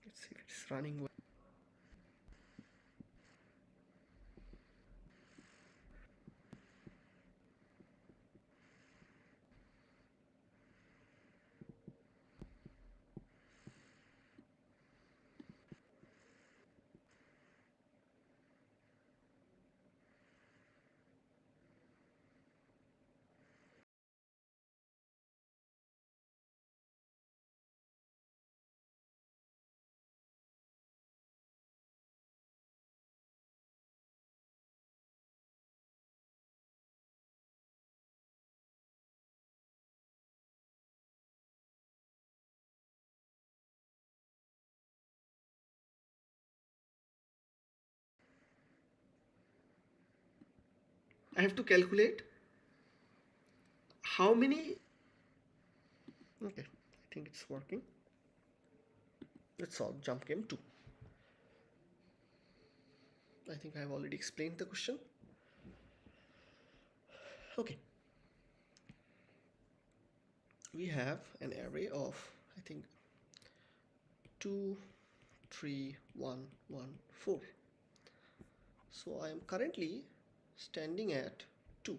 Let's see if it's running well. I have to calculate how many. Okay, I think it's working. Let's solve jump game 2. I think I have already explained the question. Okay, we have an array of, I think, 2 3 1 1 4. So I am currently standing at 2.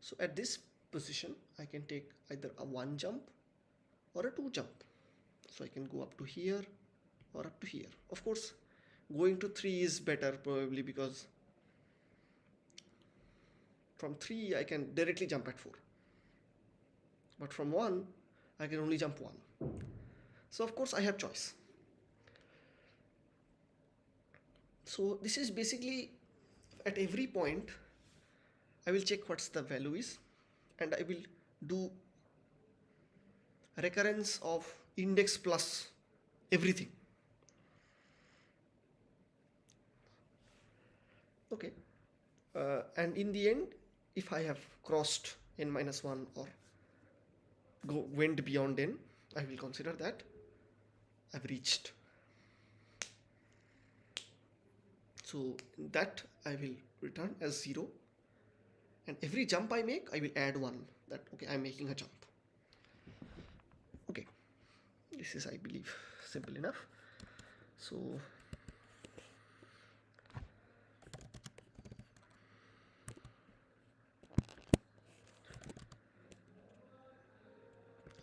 So at this position I can take either a 1 jump or a 2 jump. So I can go up to here or up to here. Of course, going to 3 is better probably, because from 3 I can directly jump at 4, but from 1 I can only jump 1. So of course I have choice. So this is basically, at every point I will check what's the value is, and I will do recurrence of index plus everything. Okay, and in the end, if I have crossed n-1 or went beyond n, I will consider that I've reached. So that I will return as 0, and every jump I make I will add 1, that okay, I'm making a jump. Okay, this is, I believe, simple enough. So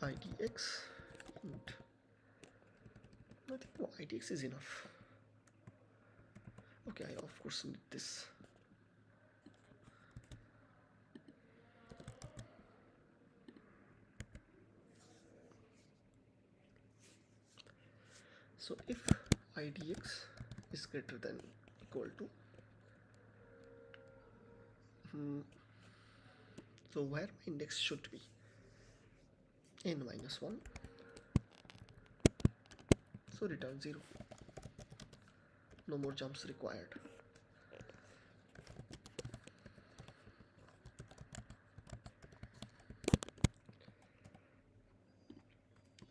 idx, and I think no, idx is enough. Okay, I of course need this. So if idx is greater than equal to so where my index should be n minus 1, so return 0, no more jumps required.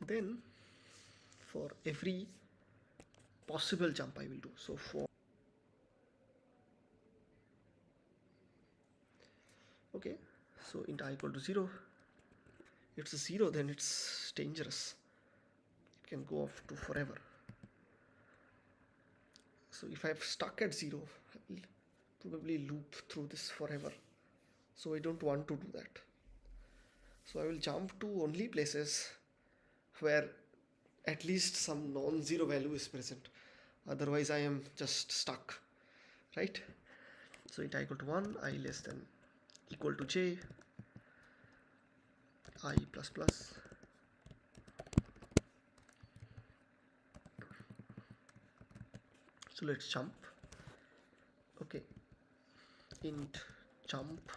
Then for every possible jump I will do, so for okay, so int I equal to 0, it's a 0, then it's dangerous, it can go off to forever. So if I've stuck at 0, I'll probably loop through this forever, so I don't want to do that. So I will jump to only places where at least some non-zero value is present, otherwise I am just stuck, right? So int I equal to 1, I less than equal to j, I plus plus, so let's jump. Okay, int jump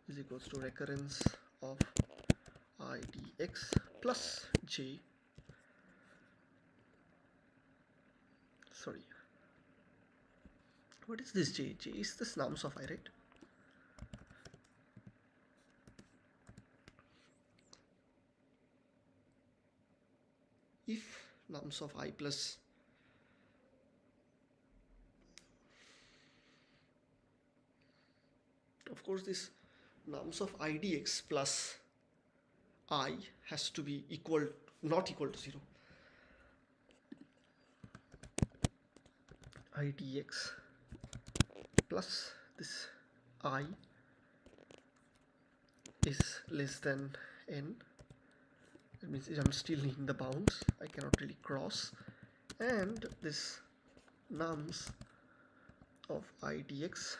is equals to recurrence of idx plus j, sorry, what is this j? J is this nums of I, right? If nums of I plus of course this nums of idx plus I has to be equal, not equal to 0. idx plus this I is less than n, that means I'm still in the bounds, I cannot really cross, and this nums of idx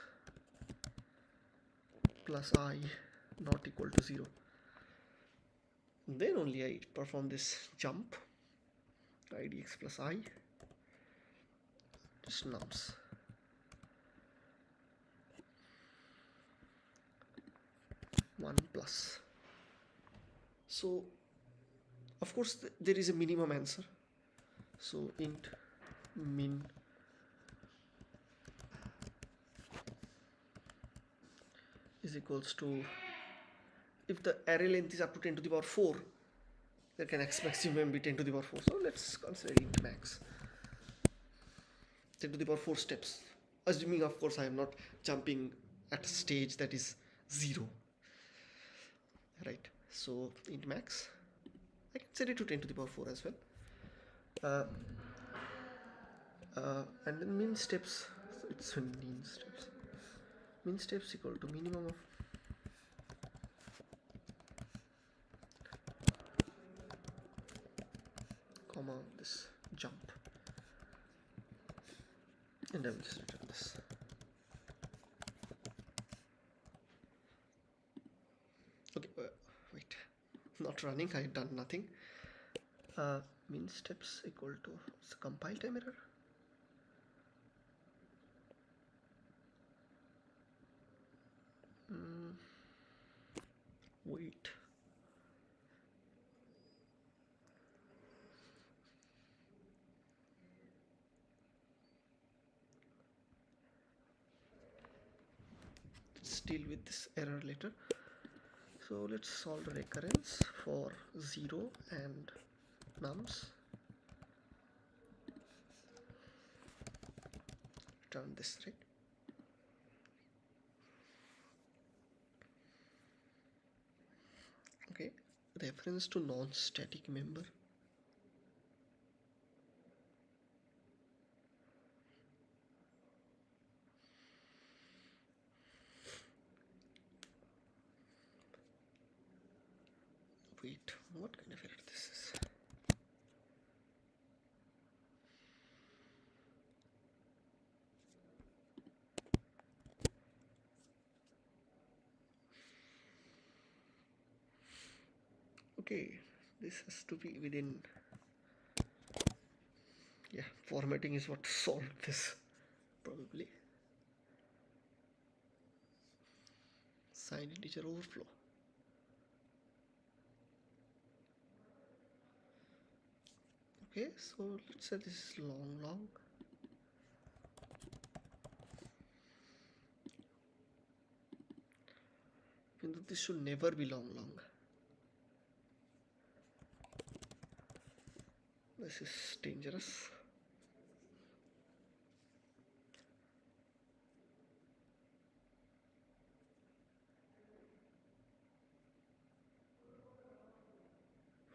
plus I not equal to 0, then only I perform this jump idx plus I, just nums. One plus. So of course there is a minimum answer, so int min is equals to, if the array length is up to 10 to the power 4, there can x maximum be 10 to the power 4, so let's consider int max 10 to the power 4 steps, assuming of course I am not jumping at a stage that is 0, right? So int max, I can set it to 10 to the power 4 as well, and then min steps, so it's min steps equal to minimum of comma this jump, and I will just return this. Okay, wait, not running, I done nothing. Min steps equal to, it's a compile time error. Wait, let's deal with this error later. So let's solve the recurrence for 0 and nums, return this, right? Okay, reference to non-static member. Wait, what kind of error this is? Okay, this has to be within, yeah, Formatting is what solved this, probably. Signed integer overflow. Okay, so let's say this is long. Even though this should never be long. This is dangerous.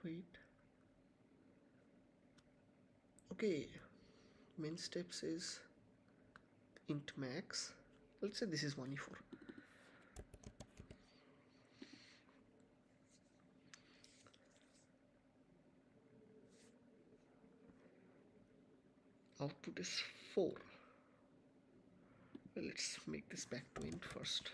Wait. Okay, main steps is int max. Let's say this is 1e4. Output is 4. Well, let's make this back to int first.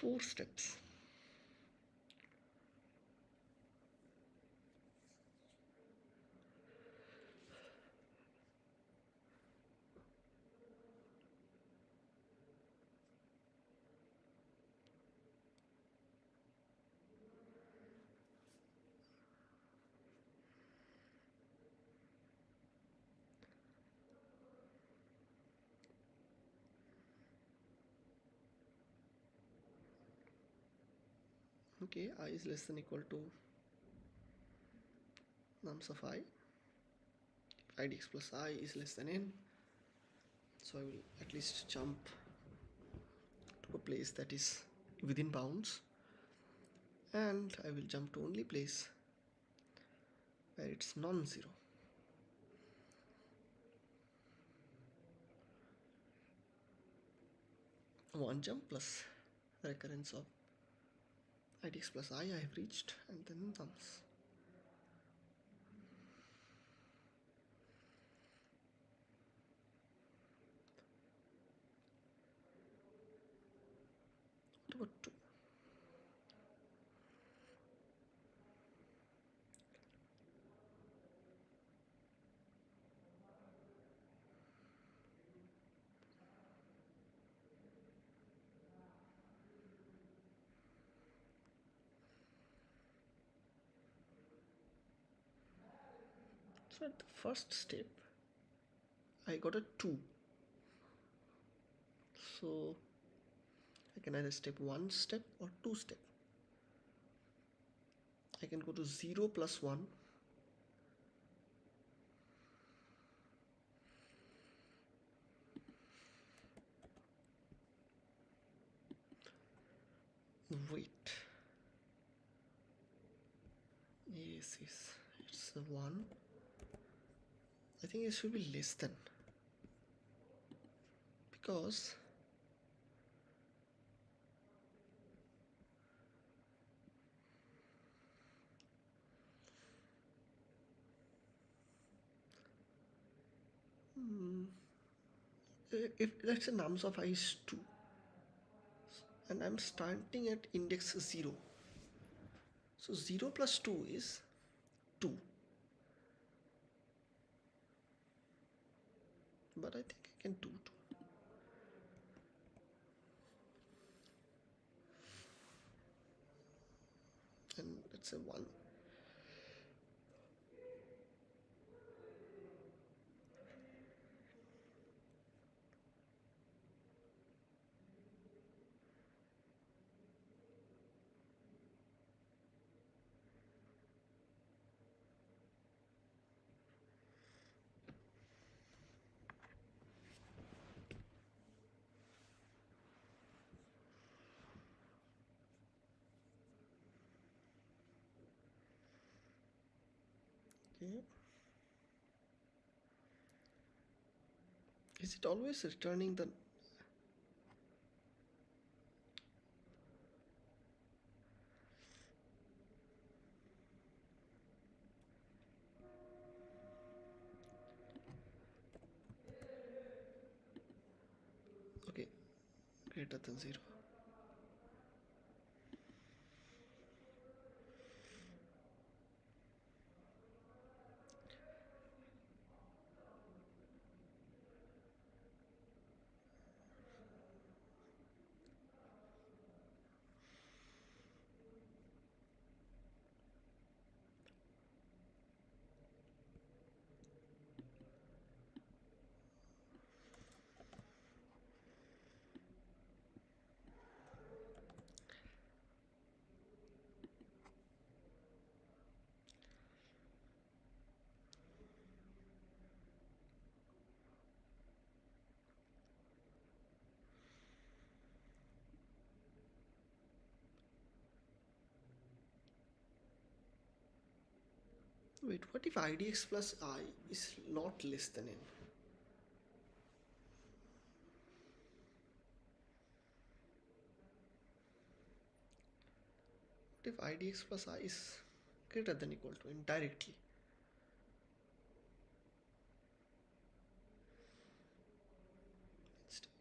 Four steps. Okay, I is less than equal to nums of I. IDX plus I is less than n. So I will at least jump to a place that is within bounds, and I will jump to only place where it's non-zero. One jump plus the recurrence of IDX plus I have reached, and then nums. What about 2? So at the first step, I got a 2. So I can either step 1 step or 2 step. I can go to 0 plus 1. Wait. Yes, it's a 1. I think it should be less than, because if let's say nums of I is 2 and I'm starting at index 0, so 0 plus 2 is 2, but I think I can do 2. And let's say 1. Okay. Is it always returning the okay, greater than 0. Wait, what if idx plus I is not less than n? What if idx plus I is greater than equal to n directly?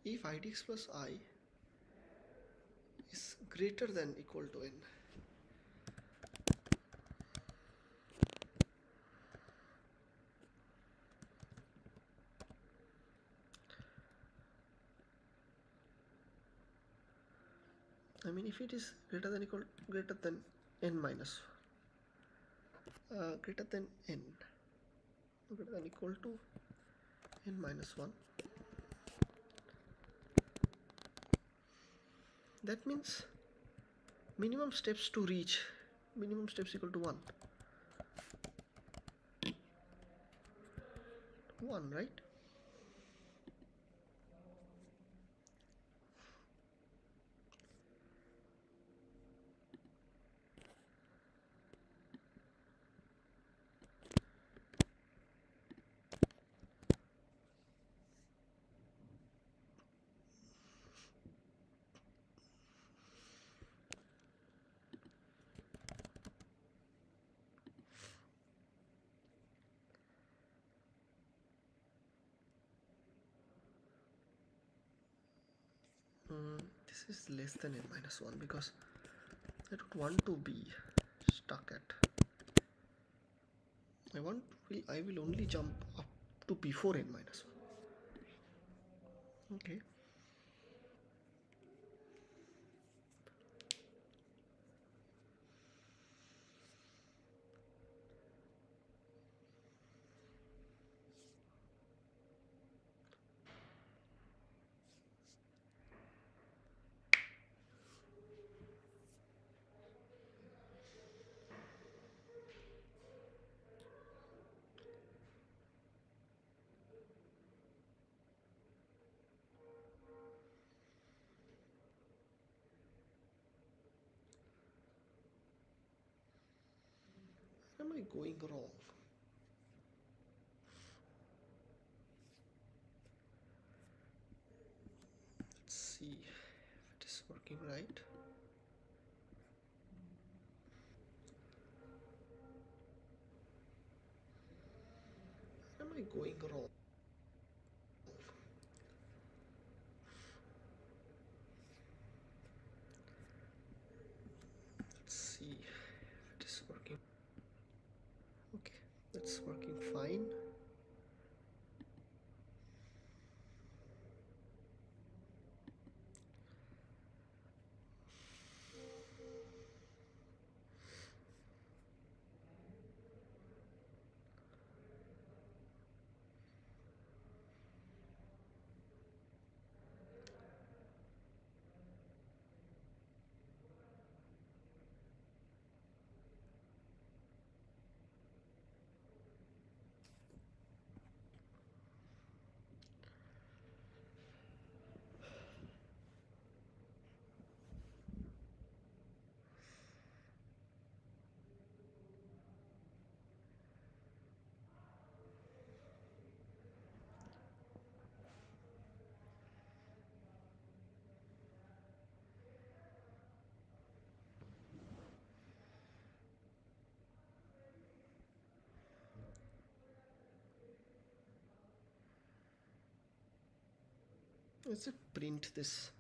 If idx plus I is greater than equal to n, I mean if it is greater than n minus greater than n greater than equal to n minus 1, that means minimum steps to reach minimum steps equal to 1, right? This is less than n minus 1 because I don't want to be stuck at. I will only jump up to before n minus 1. Okay. Where am I going wrong? Let's see if it is working right. Where am I going wrong? Let's see if it is working. Okay, that's working fine. Let's print this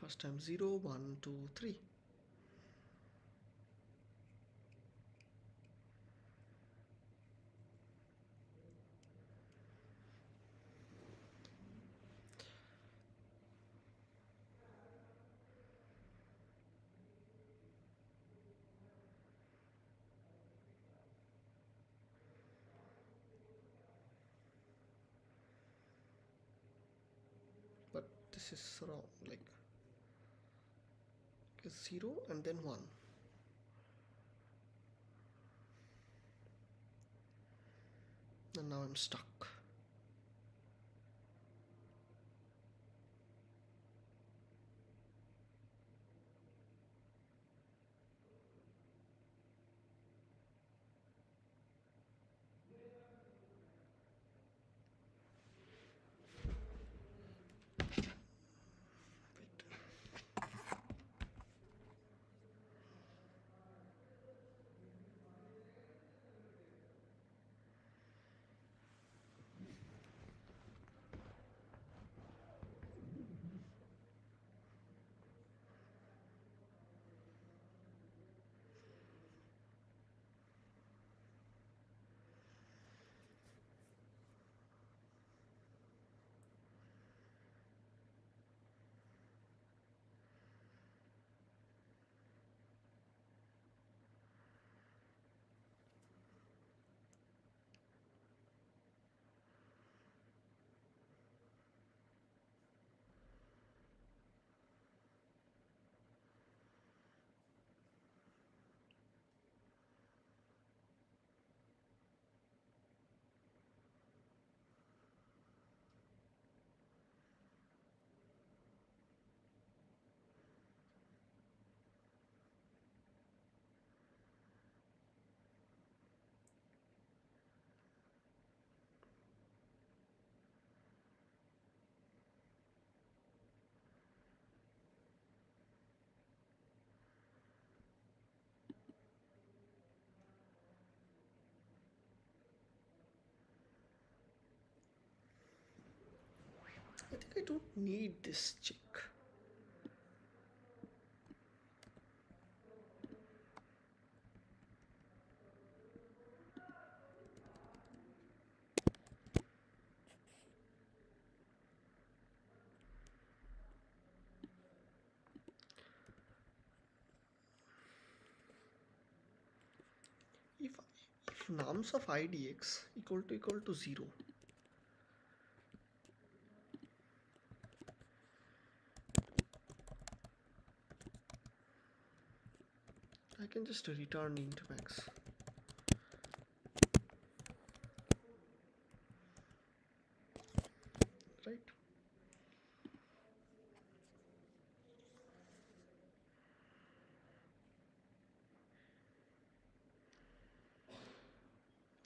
First time 0, 1, 2, 3. But this is wrong, like 0 and then 1. And now I'm stuck. I think I don't need this check. If nums of idx equal to 0, I can just return int max. Right?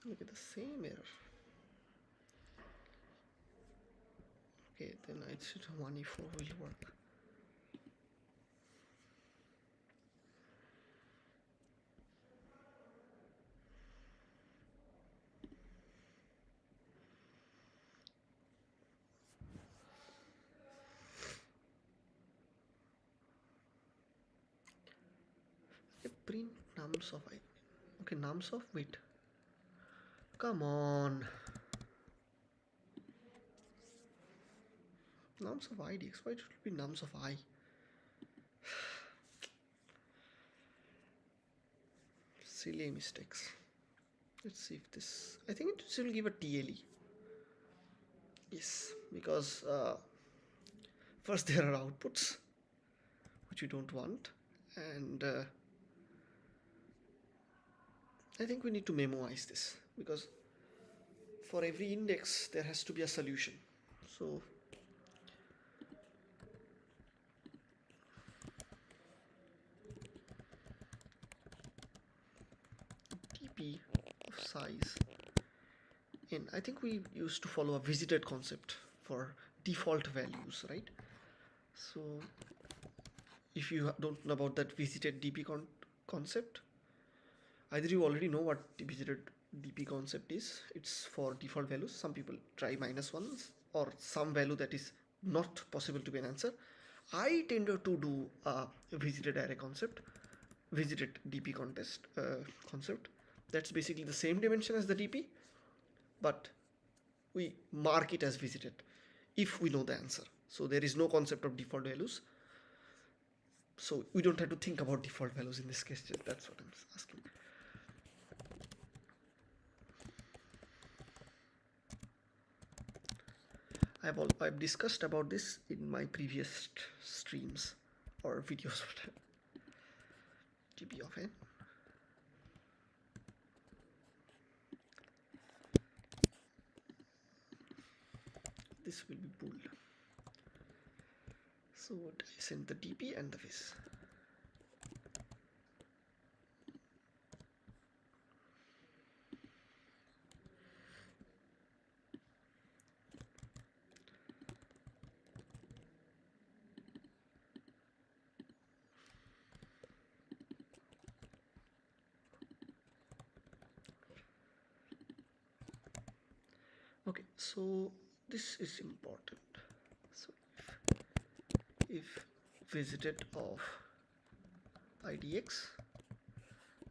Look at the same error. Okay, then I should 1e4 will work. Okay, print nums of I. Okay, nums of wait. Come on. Nums of idx. Why should it be nums of I? Silly mistakes. Let's see if this. I think it still give a TLE. Yes, because first there are outputs which you don't want, and I think we need to memoize this because for every index there has to be a solution. So dp of size, and I think we used to follow a visited concept for default values, right? So if you don't know about that visited dp concept, either you already know what the visited dp concept is. It's for default values. Some people try -1s or some value that is not possible to be an answer. I tended to do a visited array concept, visited DP concept. That's basically the same dimension as the DP, but we mark it as visited if we know the answer. So there is no concept of default values. So we don't have to think about default values in this case. That's what I'm asking. I've discussed about this in my previous streams or videos. GP of n. This will be bool. So I send the DP and the viz. Okay, so this is important. So if visited of idx,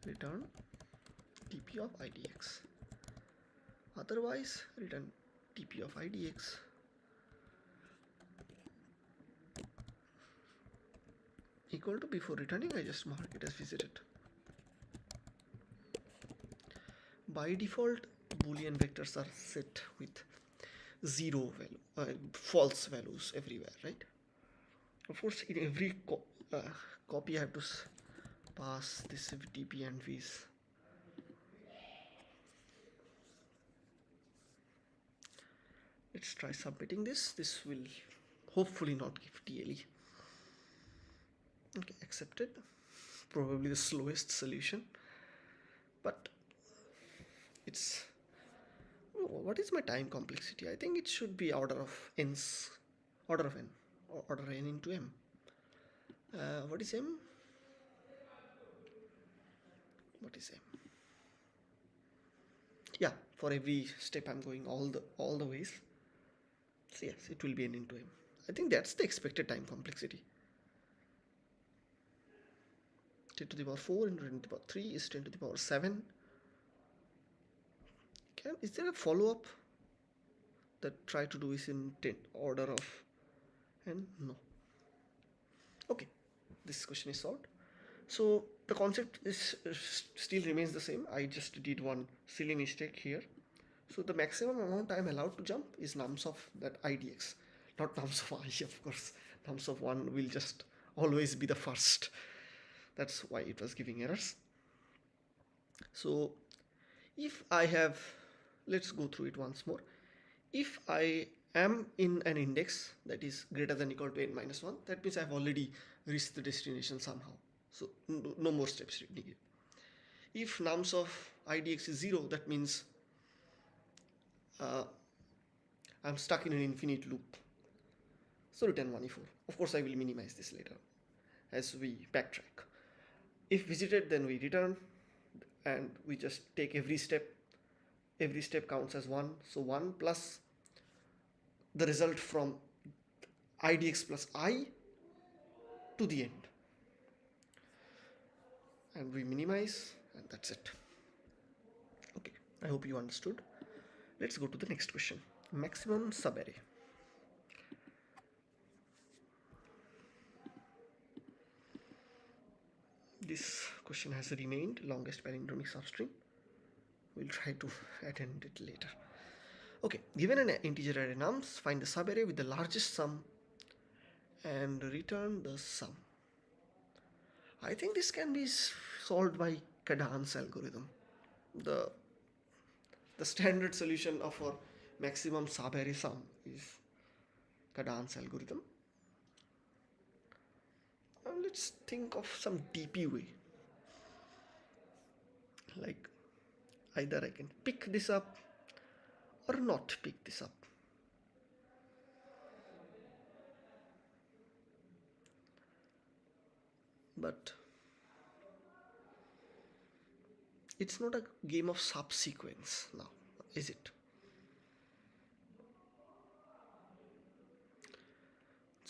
return dp of idx. Otherwise, return dp of idx. Equal to, before returning, I just mark it as visited. By default, Boolean vectors are set with zero value, false values everywhere, right? Of course, in every copy, I have to pass this dp and viz. Let's try submitting this. This will hopefully not give TLE. Okay, accepted. Probably the slowest solution, but it's, what is my time complexity? I think it should be order of n, or order n into m. What is m? What is m? Yeah, for every step I'm going all the ways. So yes, it will be n into m. I think that's the expected time complexity. 10 to the power 4 into 10 to the power 3 is 10 to the power 7. Is there a follow-up that try to do is in 10 order of n? No. Okay, this question is solved. So the concept is still remains the same. I just did one silly mistake here. So the maximum amount I am allowed to jump is nums of that idx, not nums of I, of course. Nums of 1 will just always be the first. That's why it was giving errors. So if I have, let's go through it once more. If I am in an index that is greater than or equal to n minus 1, that means I've already reached the destination somehow. So no more steps needed. If nums of idx is 0, that means I'm stuck in an infinite loop. So return 1e4. Of course, I will minimize this later as we backtrack. If visited, then we return, and we just take every step. Every step counts as 1. So 1 plus the result from idx plus I to the end. And we minimize, and that's it. Okay, I hope you understood. Let's go to the next question. Maximum subarray. This question has remained longest palindromic substring. We'll try to attend it later. Okay, given an integer array nums, find the subarray with the largest sum and return the sum. I think this can be solved by Cadence algorithm. The standard solution of our maximum subarray sum is Cadence algorithm. Let's think of some DP way. Like either I can pick this up or not pick this up. But it's not a game of subsequence now, is it?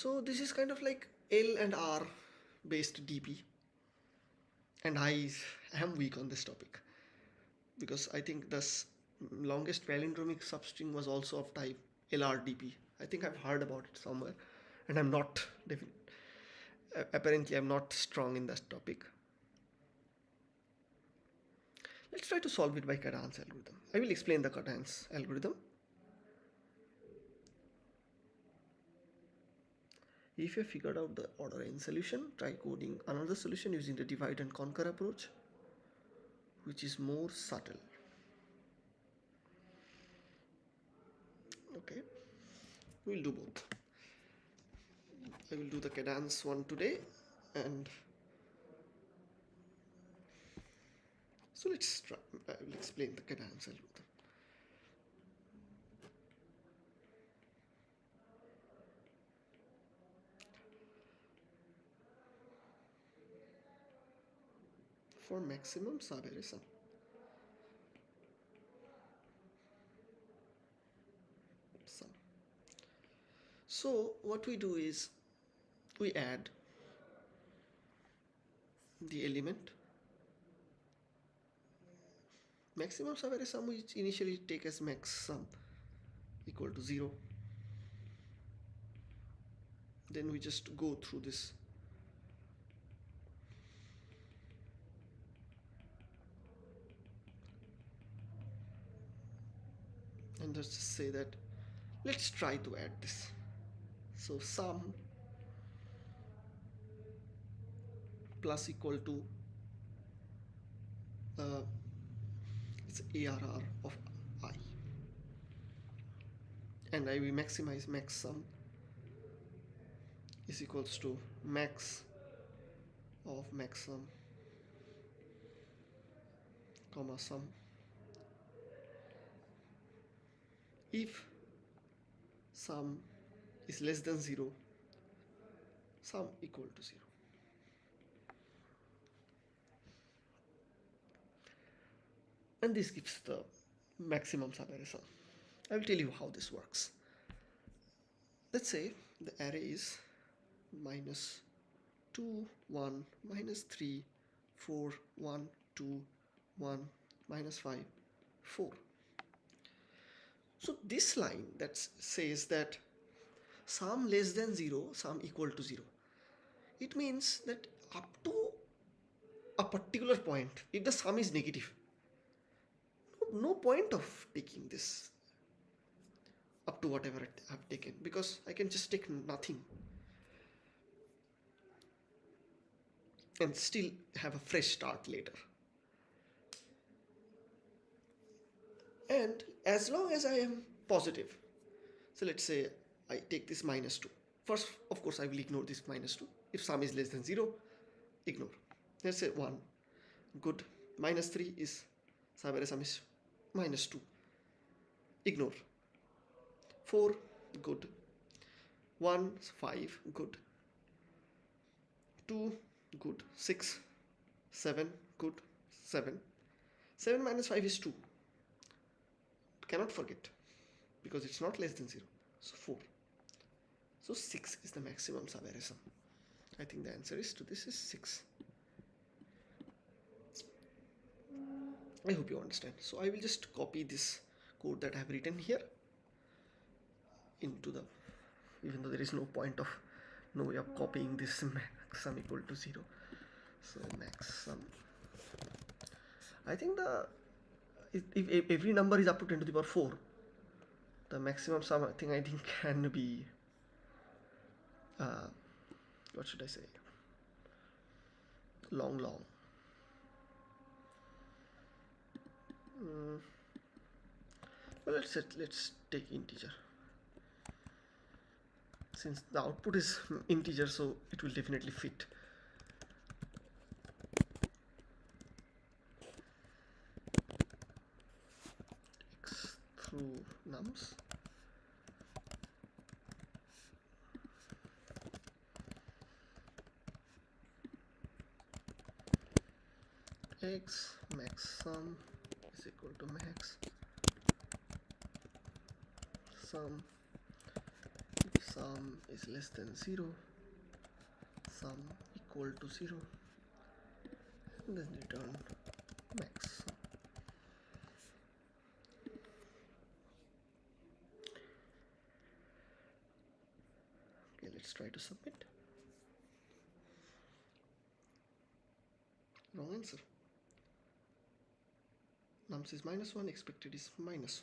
So this is kind of like L and R based DP, and I am weak on this topic because I think the longest palindromic substring was also of type LRDP. I think I've heard about it somewhere, and I'm not apparently I'm not strong in that topic. Let's try to solve it by Cadence algorithm. I will explain the Cadence algorithm. If you figured out the order n solution, try coding another solution using the divide and conquer approach, which is more subtle. Okay, we'll do both. I will do the Cadence one today, and so let's try. I will explain the Cadence algorithm. For maximum subarray sum. So what we do is we add the element maximum subarray sum, which initially take as max sum equal to 0. Then we just go through this and let's just say that let's try to add this. So sum plus equal to it's ARR of I, and I will maximize max sum is equals to max of max sum comma sum if sum is less than 0, sum equal to 0. And this gives the maximum subarray sum. I will tell you how this works. Let's say the array is -2, 1, -3, 4, 1, 2, 1, -5, 4. So this line that says that sum less than 0, sum equal to 0. It means that up to a particular point, if the sum is negative, no point of taking this up to whatever I've taken, because I can just take nothing and still have a fresh start later. And as long as I am positive, so let's say I take this -2. First, of course, I will ignore this -2. If sum is less than 0, ignore. Let's say 1. Good. -3 is subarray sum is -2. Ignore. 4. Good. 1. 5. Good. 2. Good. 6. 7. Good. 7. 7 minus 5 is 2. Cannot forget, because it's not less than 0. So 4. So 6 is the maximum subarray sum. I think the answer is to this is 6. I hope you understand. So I will just copy this code that I have written here into the, even though there is no point of, no way of copying this max sum equal to 0. So max sum, I think the, if every number is up to 10 to the power 4, the maximum sum I think can be what should I say, long. Well, let's take integer, since the output is integer, so it will definitely fit. X through nums x max sum is equal to max sum sum is less than 0, sum equal to 0, and then return max sum. Okay, let's try to submit. Wrong answer. Nums is -1, expected is -1.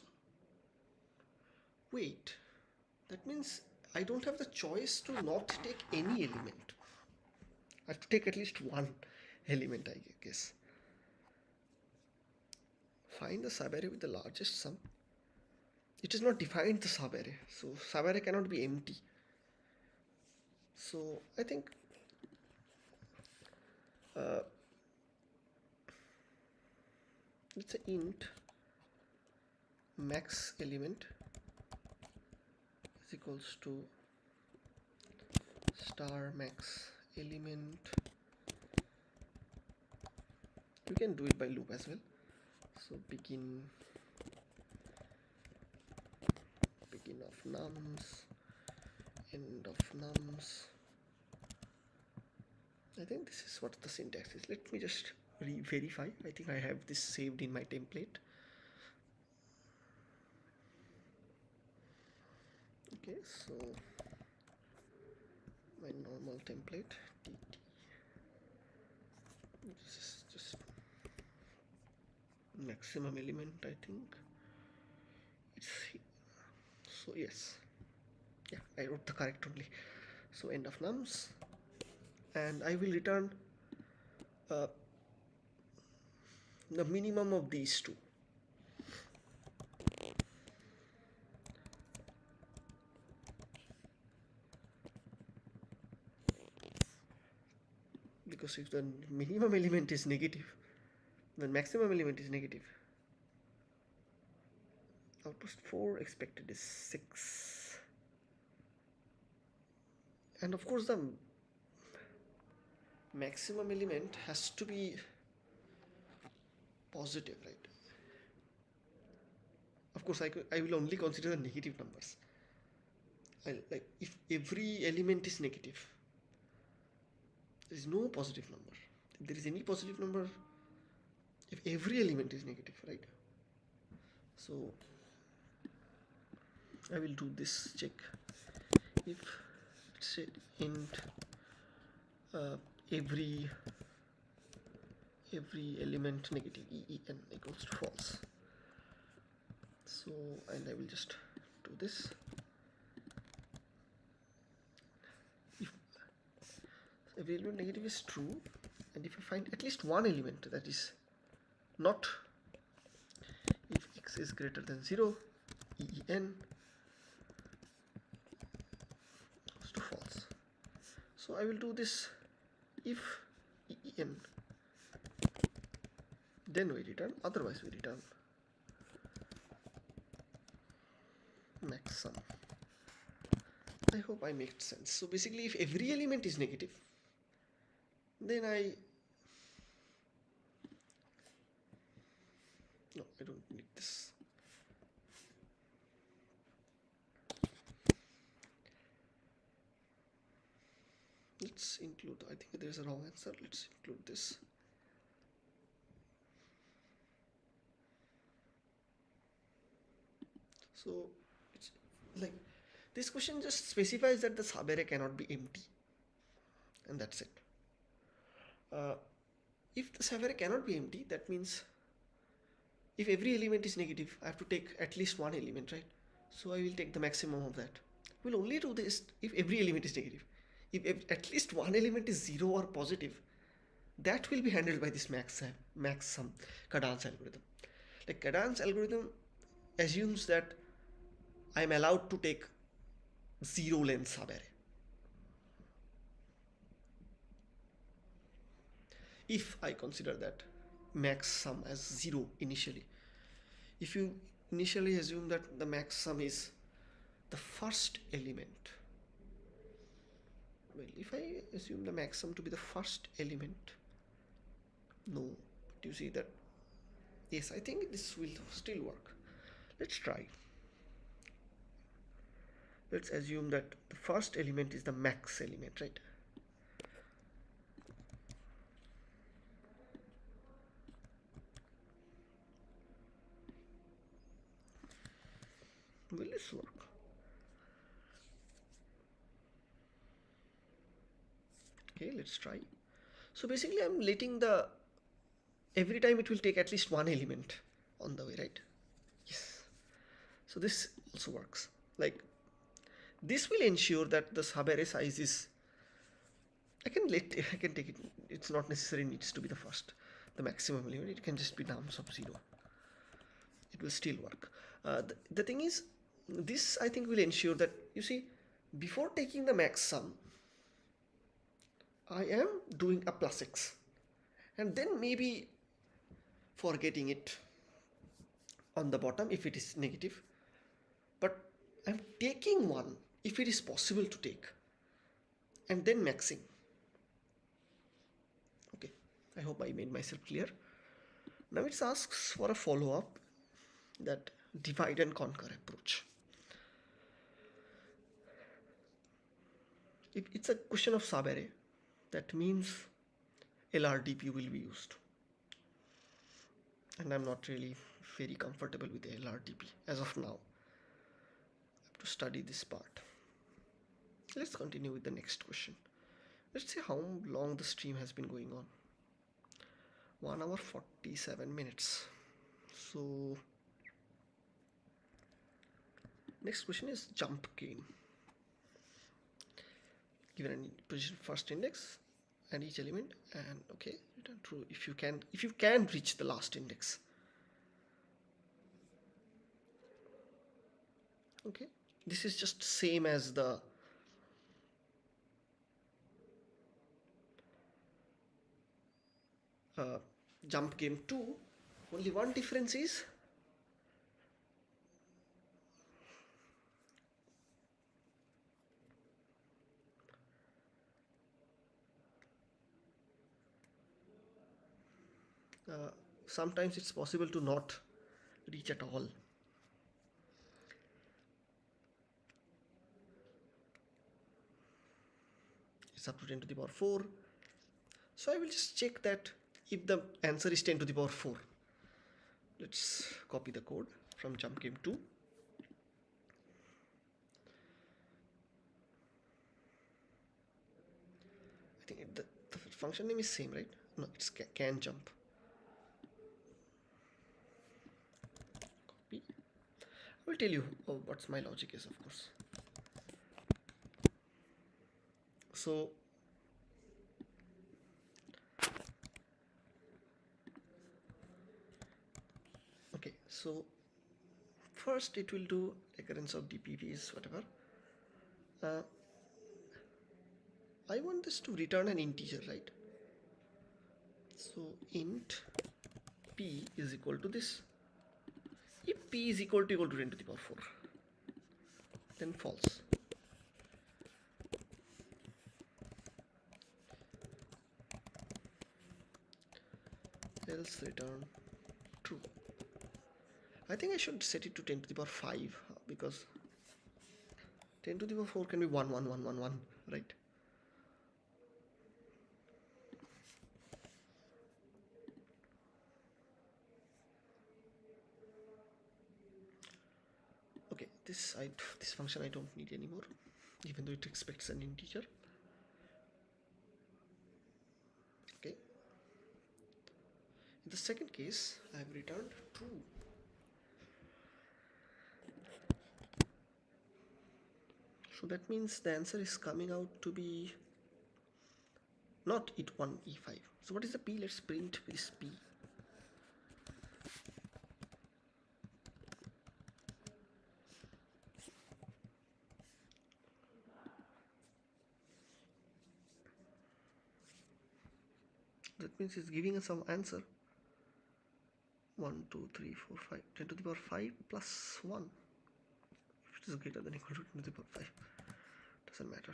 Wait, that means I don't have the choice to not take any element. I have to take at least one element, I guess. Find the subarray with the largest sum. It is not defined the subarray, so subarray cannot be empty. So I think let's say int max element is equals to star max element. You can do it by loop as well. So begin of nums, end of nums. I think this is what the syntax is. Let me just re-verify. I think I have this saved in my template. Okay, so my normal template tt. This is just maximum element, I think. It's so yes, yeah, I wrote the correct only. So end of nums, and I will return the minimum of these two. Because if the minimum element is negative, then maximum element is negative. Outpost 4, expected is 6. And of course the maximum element has to be positive, right? Of course I will only consider the negative numbers. Like if every element is negative, there is no positive number. If there is any positive number, if every element is negative, right? So I will do this check. If let's say int every element negative EEN equals to false. So, and I will just do this. If every element negative is true, and if I find at least one element that is not, if x is greater than 0, EEN equals to false. So I will do this if EEN, then we return, otherwise we return max sum. I hope I made sense. So basically if every element is negative, then I don't need this. Let's include, I think there's a wrong answer. Let's include this. So it's like this question just specifies that the subarray cannot be empty, and that's it. If the subarray cannot be empty, that means if every element is negative, I have to take at least one element, right? So I will take the maximum of that. We'll only do this if every element is negative. If at least one element is 0 or positive, that will be handled by this max sum Cadence algorithm. Like Cadence algorithm assumes that I am allowed to take 0 length subarray. If I consider that max sum as 0 initially. If you initially assume that the max sum is the first element, well, if I assume the max sum to be the first element, no, but you see that, yes, I think this will still work. Let's try. let's assume that the first element is the max element, right? Will this work? Okay, let's try. So basically I'm letting the, every time it will take at least one element on the way, right? Yes. So this also works. Like, this will ensure that the subarray size is, I can take it, it's not necessary needs to be the first, the maximum element, it can just be nums of 0. It will still work. The thing is, this I think will ensure that, you see, before taking the max sum, I am doing a plus x, and then maybe forgetting it on the bottom if it is negative, but I'm taking one if it is possible to take, and then maxing. Okay, I hope I made myself clear. Now it asks for a follow-up, that divide and conquer approach. If it's a question of subarray, that means LRDP will be used, and I'm not really very comfortable with LRDP as of now. I have to study this part. Let's continue with the next question. Let's see how long the stream has been going on. 1 hour 47 minutes. So next question is jump gain. Given an position first index and each element, and okay, return true if you can reach the last index. Okay, this is just same as the jump game 2. Only one difference is sometimes it's possible to not reach at all. It's up to 10 to the power 4. So I will just check that if the answer is 10 to the power 4. Let's copy the code from jump game 2. I think the function name is same, right? No, it's can jump. Copy. I will tell you what's my logic is, of course. So okay, so first it will do recurrence of DPPs, whatever. I want this to return an integer, right? So int p is equal to this. If p is equal to 10 to the power 4, then false. Else return true. I think I should set it to 10 to the power 5 because 10 to the power 4 can be 1, 1, 1, 1, 1, right? Okay, this function I don't need anymore, even though it expects an integer. Okay. In the second case, I have returned true. So that means the answer is coming out to be not it1 e5. So what is the p? Let's print this p. That means it's giving us some answer. 1, 2, 3, 4, 5. 10 to the power 5 plus 1. If it is greater than or equal to 10 to the power 5. Doesn't matter.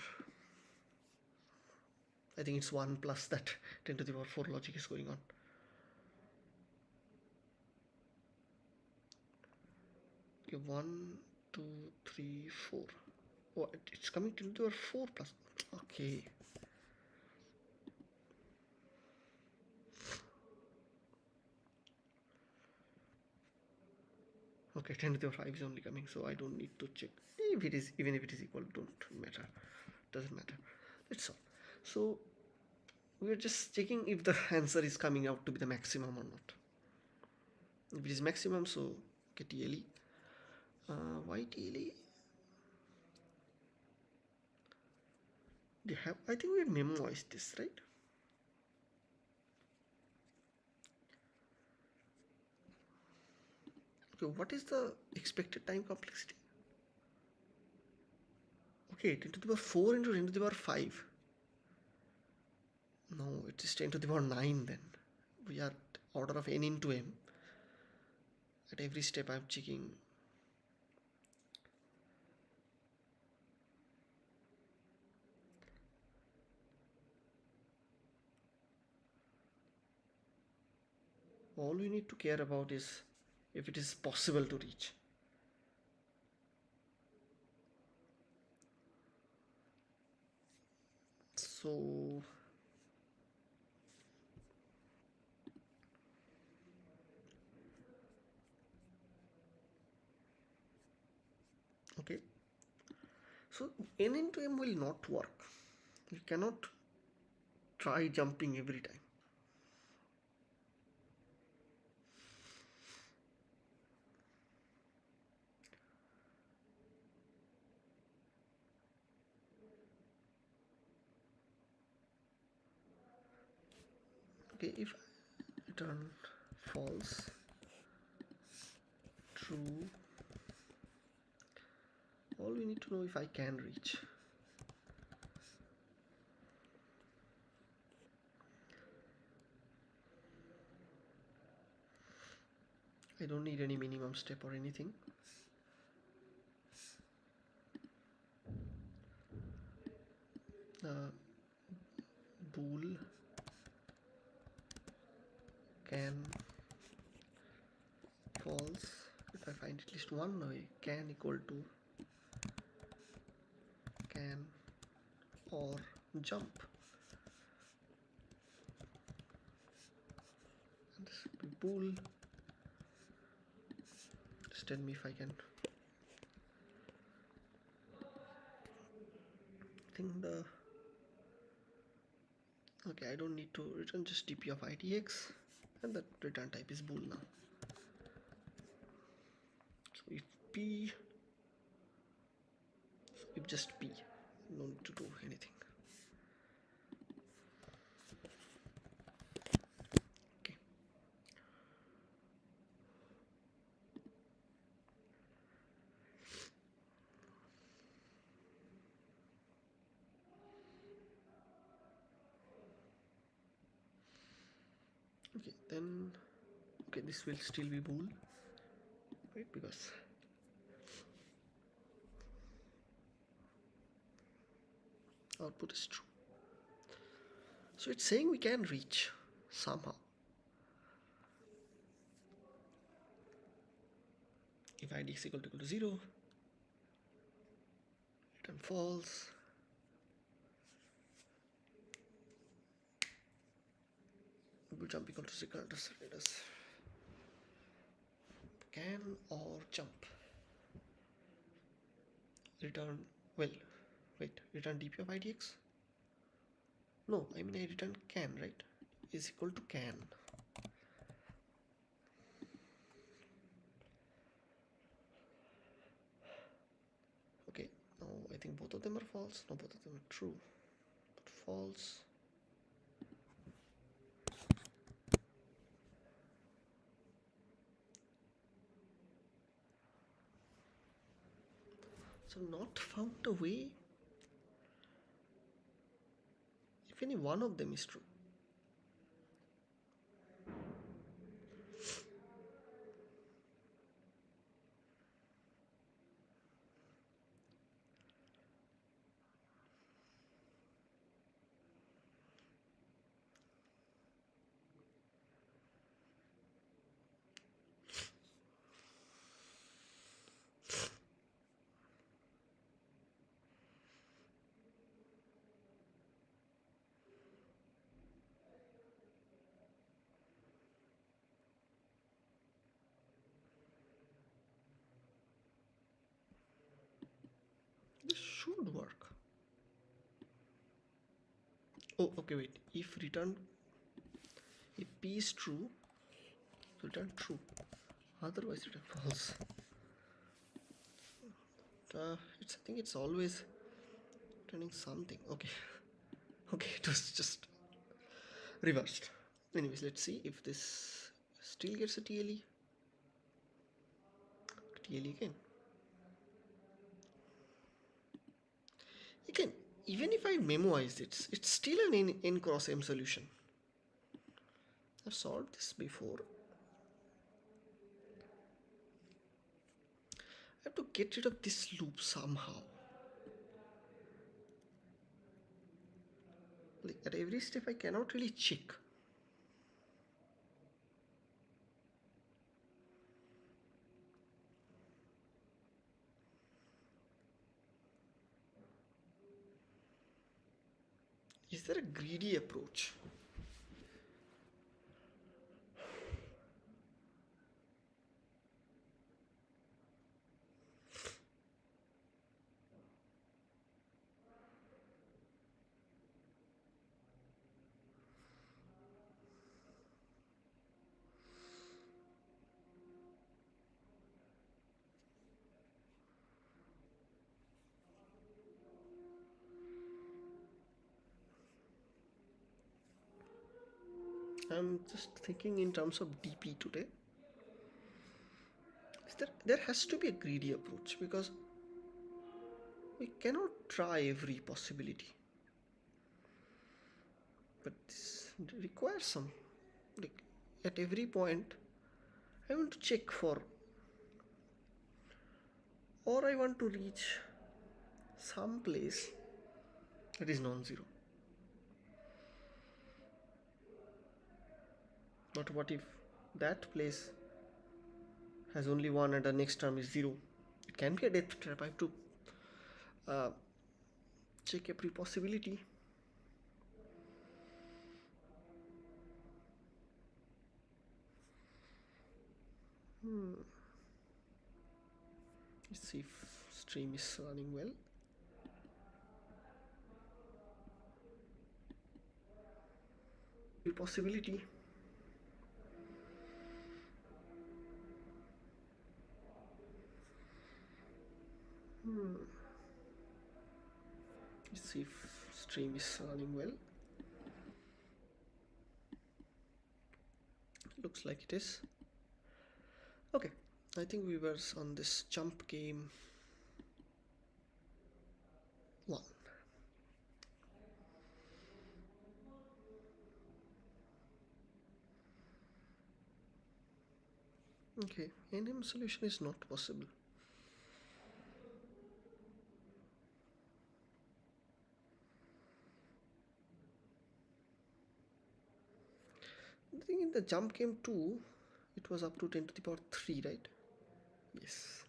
I think it's 1 plus that 10 to the power 4 logic is going on. Okay, 1, 2, 3, 4. Oh, it's coming 10 to the power 4 plus. Okay. Okay, 10 to the power 5 is only coming, so I don't need to check. If it is, even if it is equal, don't matter. Doesn't matter. That's all. So we're just checking if the answer is coming out to be the maximum or not. If it is maximum, so okay, TLE. Why TLE? They have, I think we memoized this, right? Okay, what is the expected time complexity? Okay, 10 to the power 4 into 10 to the power 5. No, it is 10 to the power 9 then. We are order of n into m. At every step I'm checking. All we need to care about is if it is possible to reach. So okay, so n into m will not work. You cannot try jumping every time. Okay, if I return false, true, all we need to know if I can reach. I don't need any minimum step or anything. Bool can false. If I find at least one way, can equal to can or jump. And this will be bool. Just tell me if I can. I think the okay, I don't need to return, just dp of idx, and the return type is bool now. So if p, if just p, no need to do anything. Okay. Okay, then okay, this will still be bool, right? Because output is true. So it's saying we can reach somehow. If id is equal to 0, return false. Will jump equal to 0, can or jump. Return, well, wait, return dp of idx. No, I mean I return can, right? Is equal to can. Okay, now I think both of them are false. No, both of them are true. But false. So not found a way. If any one of them is true. should work. Oh, okay, wait. If P is true, return true. Otherwise, return false. I think it's always returning something. Okay. Okay, it was just reversed. Anyways, let's see if this still gets a TLE. TLE again. Again, even if I memoized it, it's still an n cross m solution. I've solved this before. I have to get rid of this loop somehow. Like at every step I cannot really check. Is there a greedy approach? I'm just thinking in terms of DP today. There has to be a greedy approach because we cannot try every possibility. But this requires some, like at every point I want to check for, or I want to reach some place that is non-zero. But what if that place has only 1 and the next term is 0? It can be a death trap. I have to check every possibility. Let's see if stream is running well. Possibility. Let's see if stream is running well. Looks like it is. Okay, I think we were on this jump game 1. Okay, NM solution is not possible. I think in the jump game 2, it was up to 10 to the power 3, right? Yes.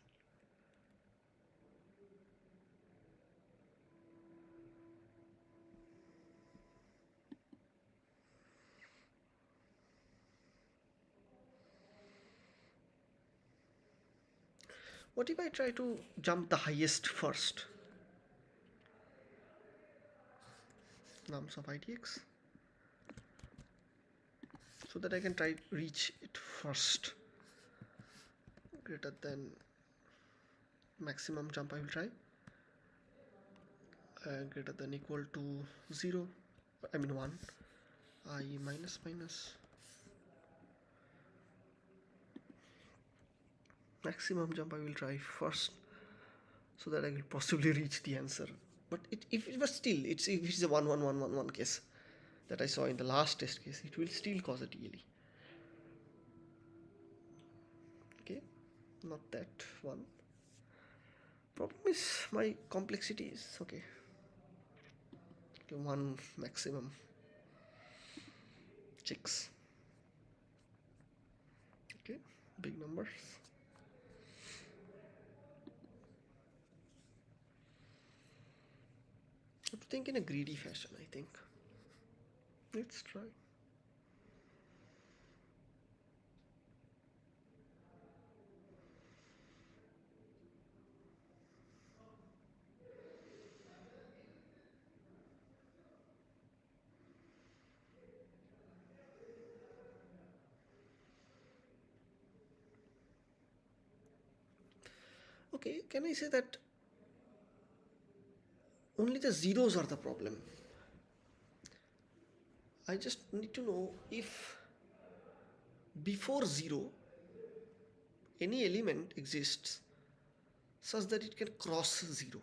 What if I try to jump the highest first? Nums of IDX. So that I can try reach it first. Greater than maximum jump I will try. Greater than equal to 0. I mean 1. I minus minus. Maximum jump I will try first, so that I will possibly reach the answer. But if it was still, if it's a 1 1 1 1 1 case that I saw in the last test case, it will still cause a TLE. Okay, not that one. Problem is my complexity is okay. 1 maximum checks. Okay, big numbers. I have to think in a greedy fashion, I think. Let's try. Okay, can I say that only the zeros are the problem? I just need to know if before 0 any element exists such that it can cross 0,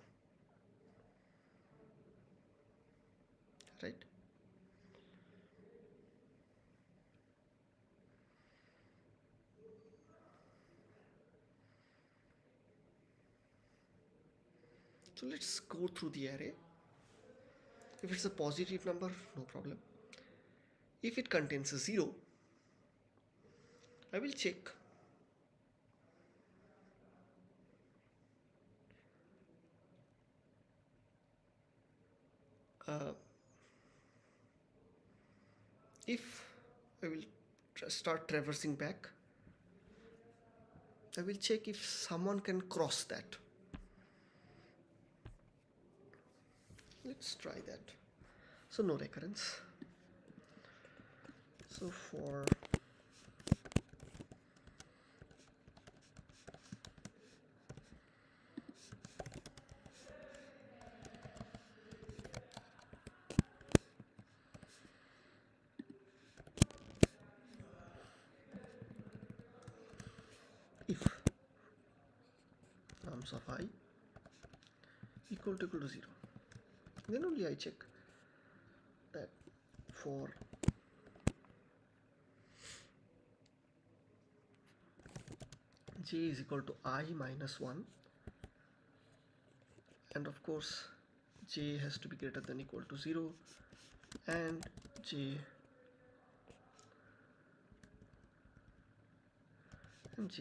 right? So let's go through the array. If it's a positive number, no problem. If it contains a 0, I will check if I will start traversing back, I will check if someone can cross that. Let's try that. So no recurrence. So for if nums of I equal to 0, then only I check that for j is equal to I minus 1, and of course j has to be greater than equal to 0, and j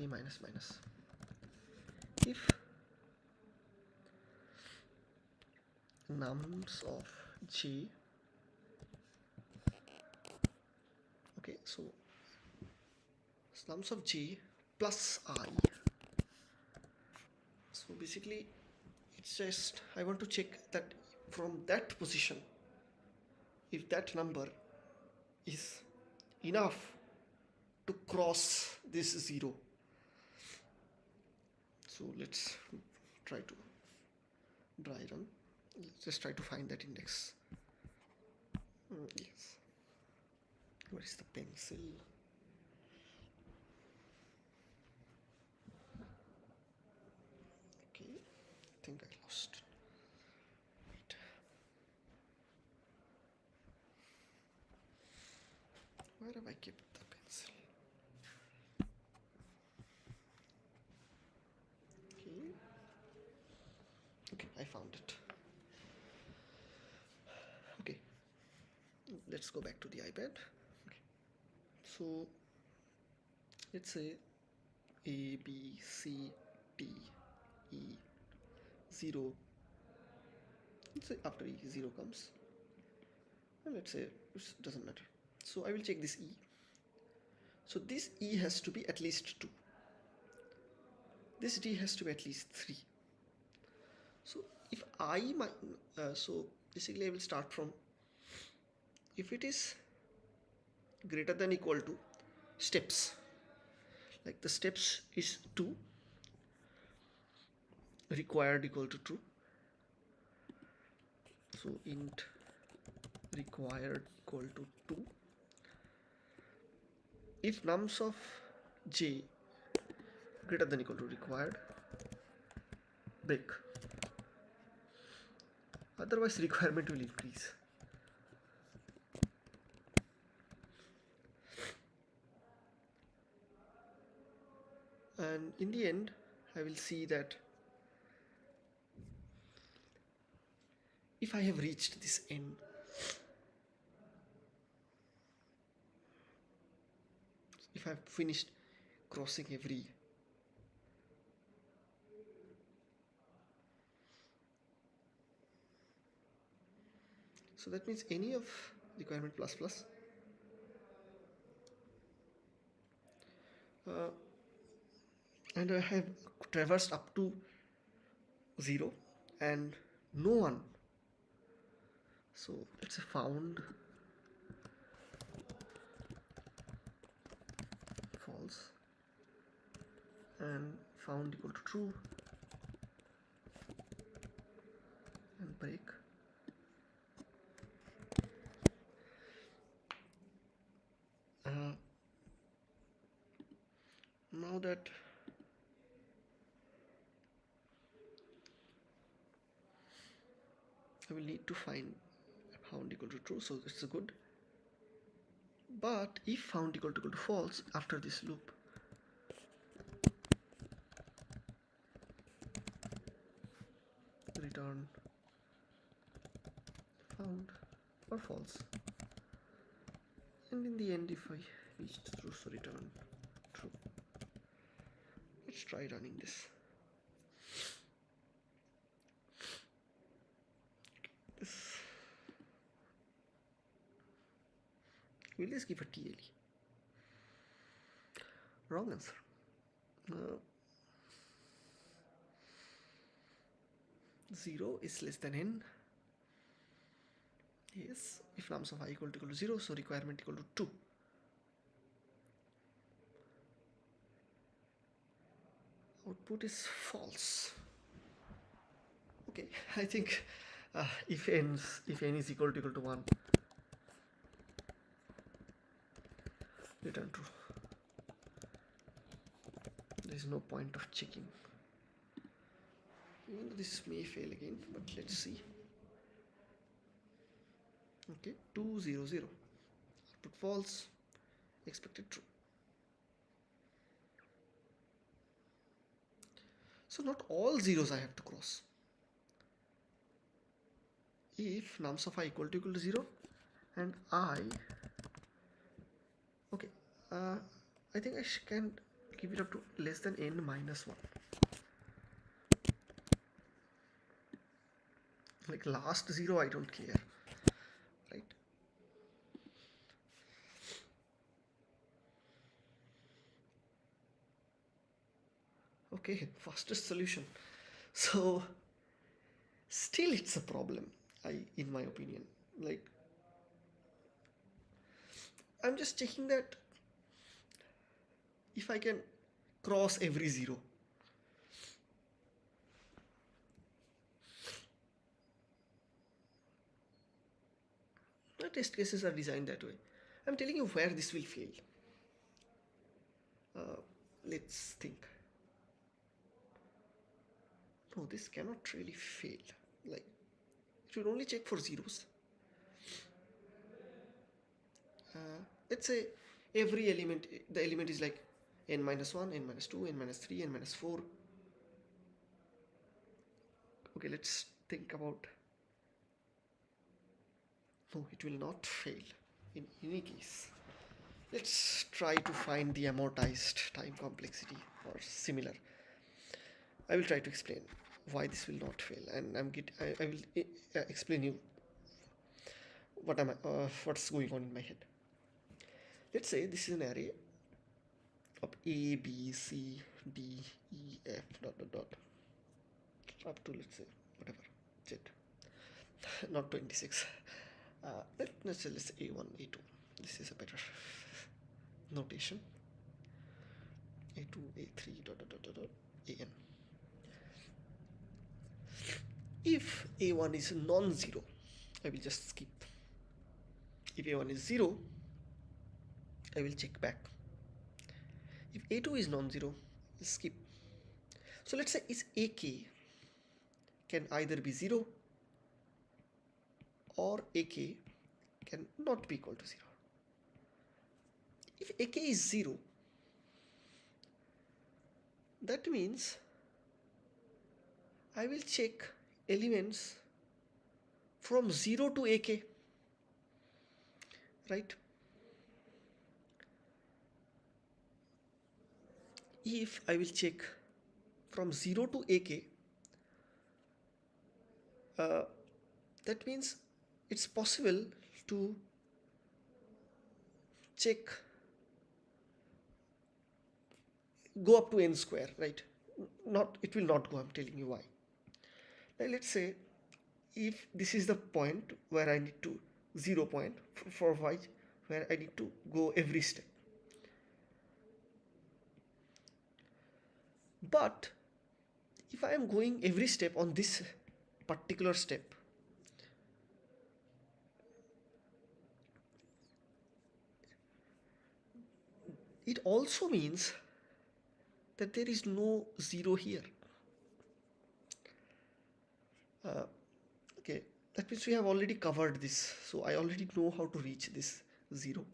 minus minus. If nums of j, okay, so nums of j plus I, so basically it's just I want to check that from that position if that number is enough to cross this 0. So let's try to dry run. Let's just try to find that index. Yes. Where is the pencil? Okay, I think I lost it. Wait. Where have I kept the pencil? Okay, I found it. Okay, let's go back to the iPad. Okay. So let's say A, B, C, D, E, 0. Let's say after E, 0 comes. And let's say it doesn't matter. So I will check this E. So this E has to be at least 2. This D has to be at least 3. So if I so basically I will start from, if it is greater than equal to steps, like the steps is 2, required equal to true. So int required equal to 2. If nums of j greater than equal to required, break. Otherwise requirement will increase. And in the end I will see that if I have reached this n, if I have finished crossing every, so that means any of requirement plus plus, and I have traversed up to 0 and no one. So let's say found false and found equal to true, break. Now that I will need to find found equal to true, so it's good. But if found equal to false after this loop, return found or false, and in the end if I reached true, so return true. Let's try running this. Will this give a TLE? Wrong answer. 0 is less than n. Yes, if nums of I equal to 0, so requirement equal to 2. Output is false. Okay, I think if n is equal to 1, return true. There is no point of checking. Even though this may fail again, but let's see. Okay, 2 0 0. Output false. Expected true. So not all zeros I have to cross. If nums of I equal to 0 and I, okay, I think I can give it up to less than n minus 1. Like last 0 I don't care, right? Okay, fastest solution. So still it's a problem, in my opinion. Like I'm just checking that if I can cross every 0. The test cases are designed that way. I'm telling you where this will fail. Let's think. No, this cannot really fail. Like, it will only check for zeros. Let's say every element, the element is like n minus 1, n minus 2, n minus 3, n minus 4. Okay, let's think about. No, it will not fail in any case. Let's try to find the amortized time complexity or similar. I will try to explain why this will not fail, and I will explain you what's going on in my head. Let's say this is an array of A, B, C, D, E, F, up to, let's say, whatever, Z. Not 26. Let's say A1, A2. This is a better notation. A2, A3, AN. If A1 is non-zero, I will just skip. If A1 is 0, I will check back. If A2 is non-zero, skip. So let's say its AK can either be 0 or AK can not be equal to 0. If AK is 0, that means I will check elements from 0 to AK, right? If I will check from 0 to AK, that means it's possible to check go up to n square, right? It will not go, I'm telling you why. Now let's say if this is the point where I need to 0 point for y, where I need to go every step. But if I am going every step on this particular step, it also means that there is no 0 here. Okay, that means we have already covered this, so I already know how to reach this 0.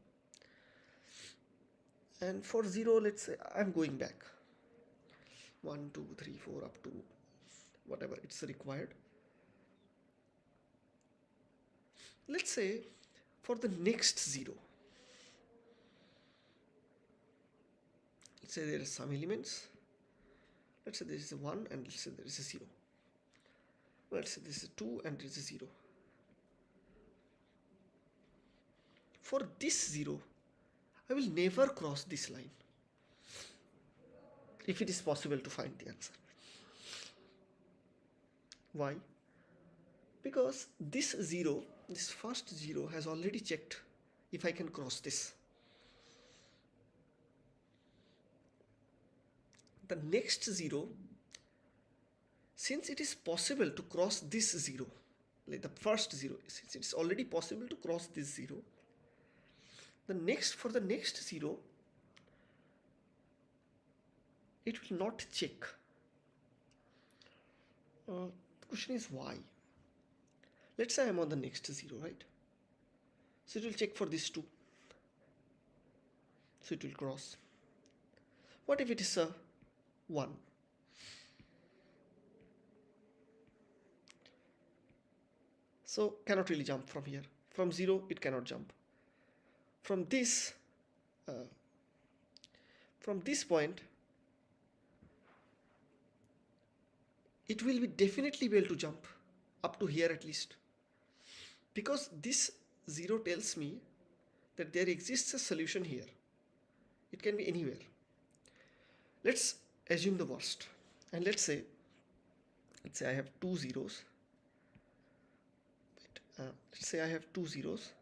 And for 0, let's say I'm going back 1 2 3 4 up to whatever it's required. Let's say for the next 0, let's say there are some elements. Let's say there is a 1 and let's say there is a 0. Let's say this is a 2 and there is a 0. For this 0, I will never cross this line if it is possible to find the answer. Why? Because this 0, this first 0 has already checked if I can cross this. The next 0, since it is possible to cross this 0, like the first 0, since it is already possible to cross this 0, for the next 0, it will not check. The question is why? Let's say I'm on the next 0, right? So it will check for this 2. So it will cross. What if it is a 1? So cannot really jump from here. From 0, it cannot jump. From this point, it will be definitely be able to jump up to here at least, because this 0 tells me that there exists a solution here. It can be anywhere. Let's assume the worst, and let's say I have 2 zeros. Let's say I have 2 zeros,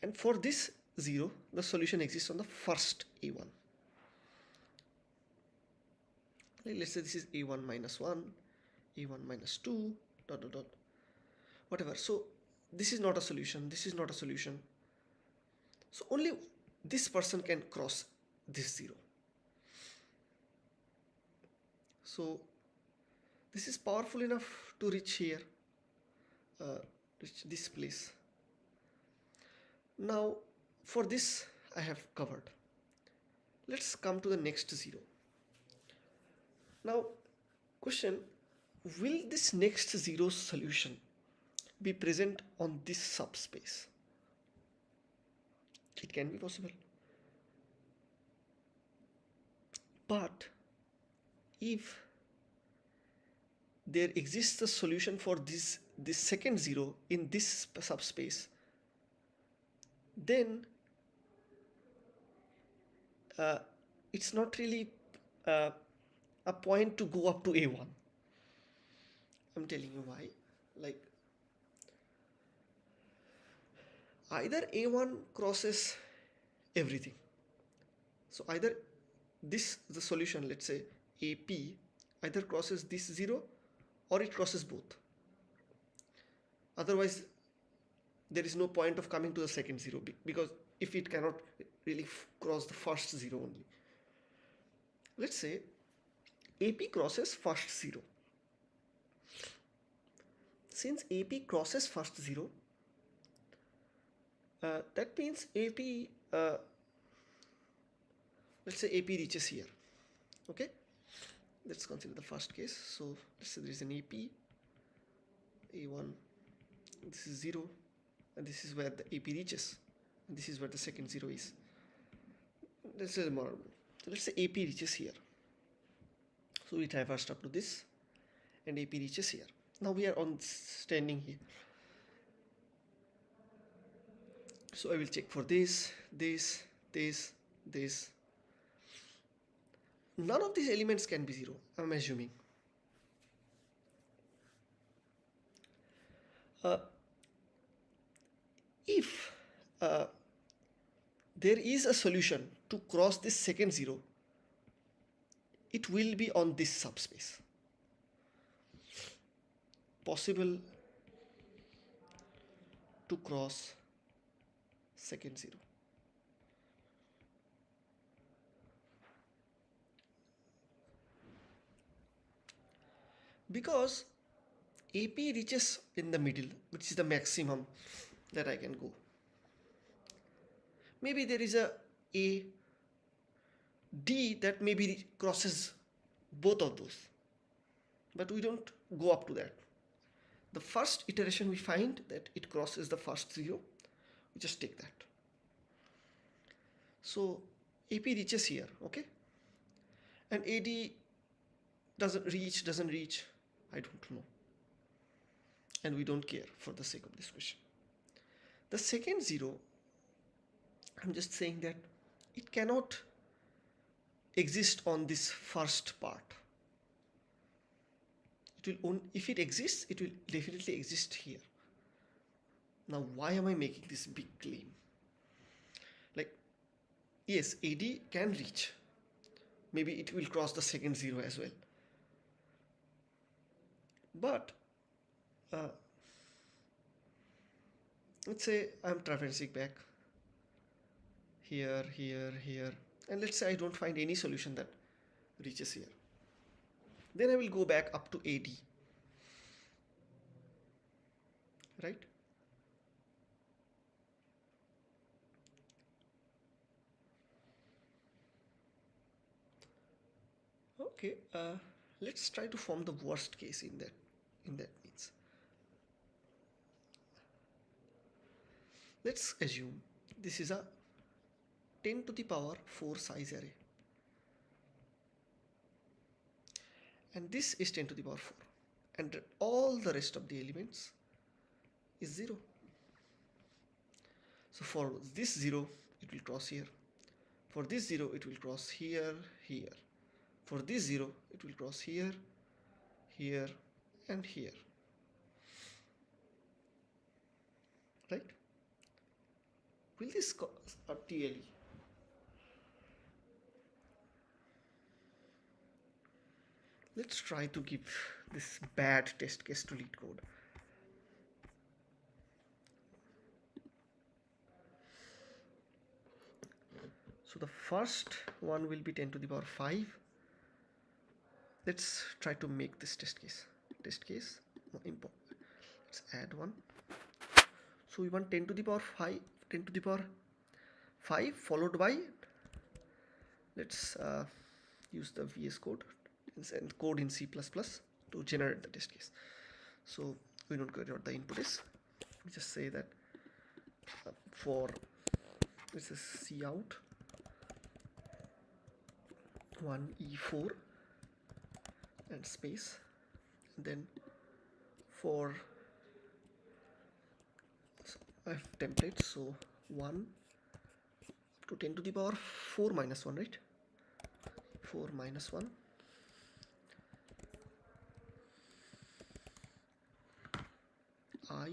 and for this 0, the solution exists on the first A1. Let's say this is A1 minus 1, A1 minus 2, dot dot dot, whatever. So this is not a solution, this is not a solution. So only this person can cross this 0. So this is powerful enough to reach here, reach this place. Now for this I have covered. Let's come to the next 0. Now question, will this next 0 solution be present on this subspace? It can be possible. But if there exists a solution for this second 0 in this subspace, then it's not really a point to go up to A1. I'm telling you why. Like, either A1 crosses everything. So either the solution, let's say AP, either crosses this 0 or it crosses both. Otherwise, there is no point of coming to the second 0, because if it cannot really cross the first 0 only. Let's say AP crosses first 0. Since AP crosses first 0, that means AP, let's say AP reaches here. Okay, let's consider the first case. So let's say there is an AP, A1, this is 0, and this is where the AP reaches, and this is where the second 0 is. This is more. So let's say AP reaches here. So we traversed up to this, and AP reaches here. Now we are standing here. So I will check for this. None of these elements can be 0, I'm assuming. If there is a solution to cross this second 0, it will be on this subspace. Possible to cross second 0. because AP reaches in the middle, which is the maximum that I can go. Maybe there is a D that maybe crosses both of those, but we don't go up to that. The first iteration we find that it crosses the first zero, we just take that. So AP reaches here, okay, and AD doesn't reach, I don't know, and we don't care for the sake of this question. The second zero, I'm just saying that it cannot exist on this first part. It will only, if it exists, it will definitely exist here. Now, why am I making this big claim? Like, yes, AD can reach. Maybe it will cross the second zero as well. But let's say I'm traversing back here, and let's say I don't find any solution that reaches here. Then I will go back up to AD, right? Okay, let's try to form the worst case in that means. Let's assume this is a 10 to the power 4 size array, and this is 10 to the power 4, and all the rest of the elements is 0. So for this 0 it will cross here, for this 0 it will cross here, for this 0 it will cross here, and here, right? Will this cause a TLE? Let's try to give this bad test case to LeetCode. So the first one will be 10 to the power 5. Let's try to make this test case. Let's add one. So we want 10 to the power 5 followed by, let's use the VS Code and code in C++ to generate the test case. So we don't care what the input is. We just say that for this is cout 1 E4 and space, and then for I have templates, so 1 to 10 to the power 4 minus 1, right? 4 minus 1, I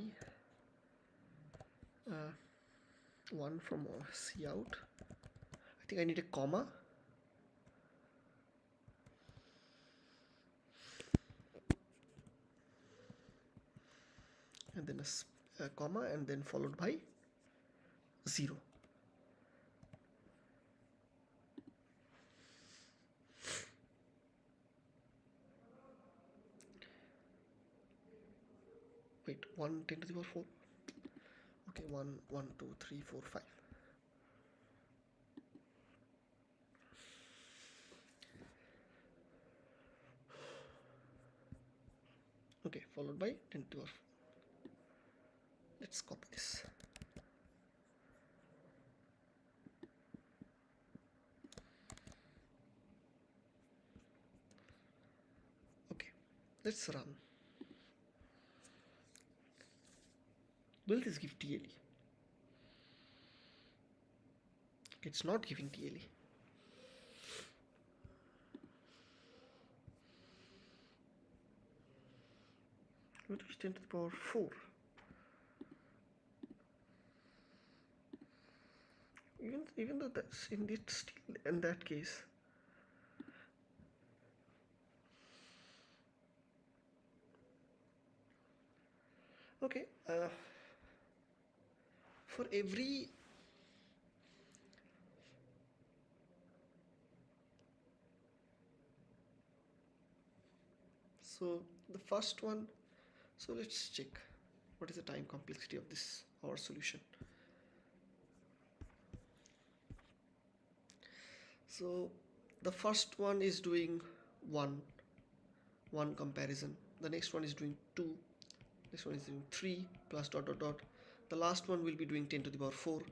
1 from cout. I think I need a comma, and then a comma, and then followed by 0. Wait, 1 10 to the power 4. Okay, 1 1 2 3 4 5. Okay, followed by 10 to the power 4. Let's copy this. Okay, let's run. Will this give TLE? It's not giving TLE. What is 10 to the power 4? Even though that's indeed still in that case. Okay, for every so the first one, so let's check what is the time complexity of this our solution. So the first one is doing one comparison, the next one is doing 2, next one is doing 3 plus dot dot dot, the last one will be doing 10 to the power 4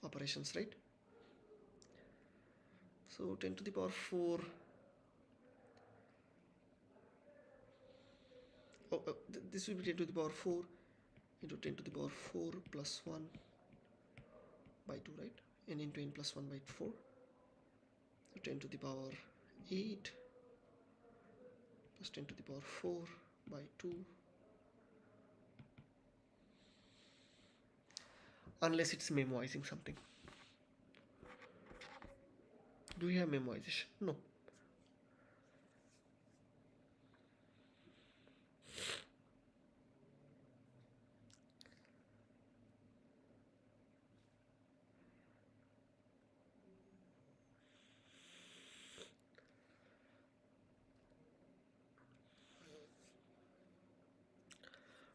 operations, right? So 10 to the power 4, this will be 10 to the power 4 into 10 to the power 4 plus 1 by 2, right? And into n plus 1 by 4, so 10 to the power 8 plus 10 to the power 4 by 2, unless it's memoizing something. Do we have memoization? No.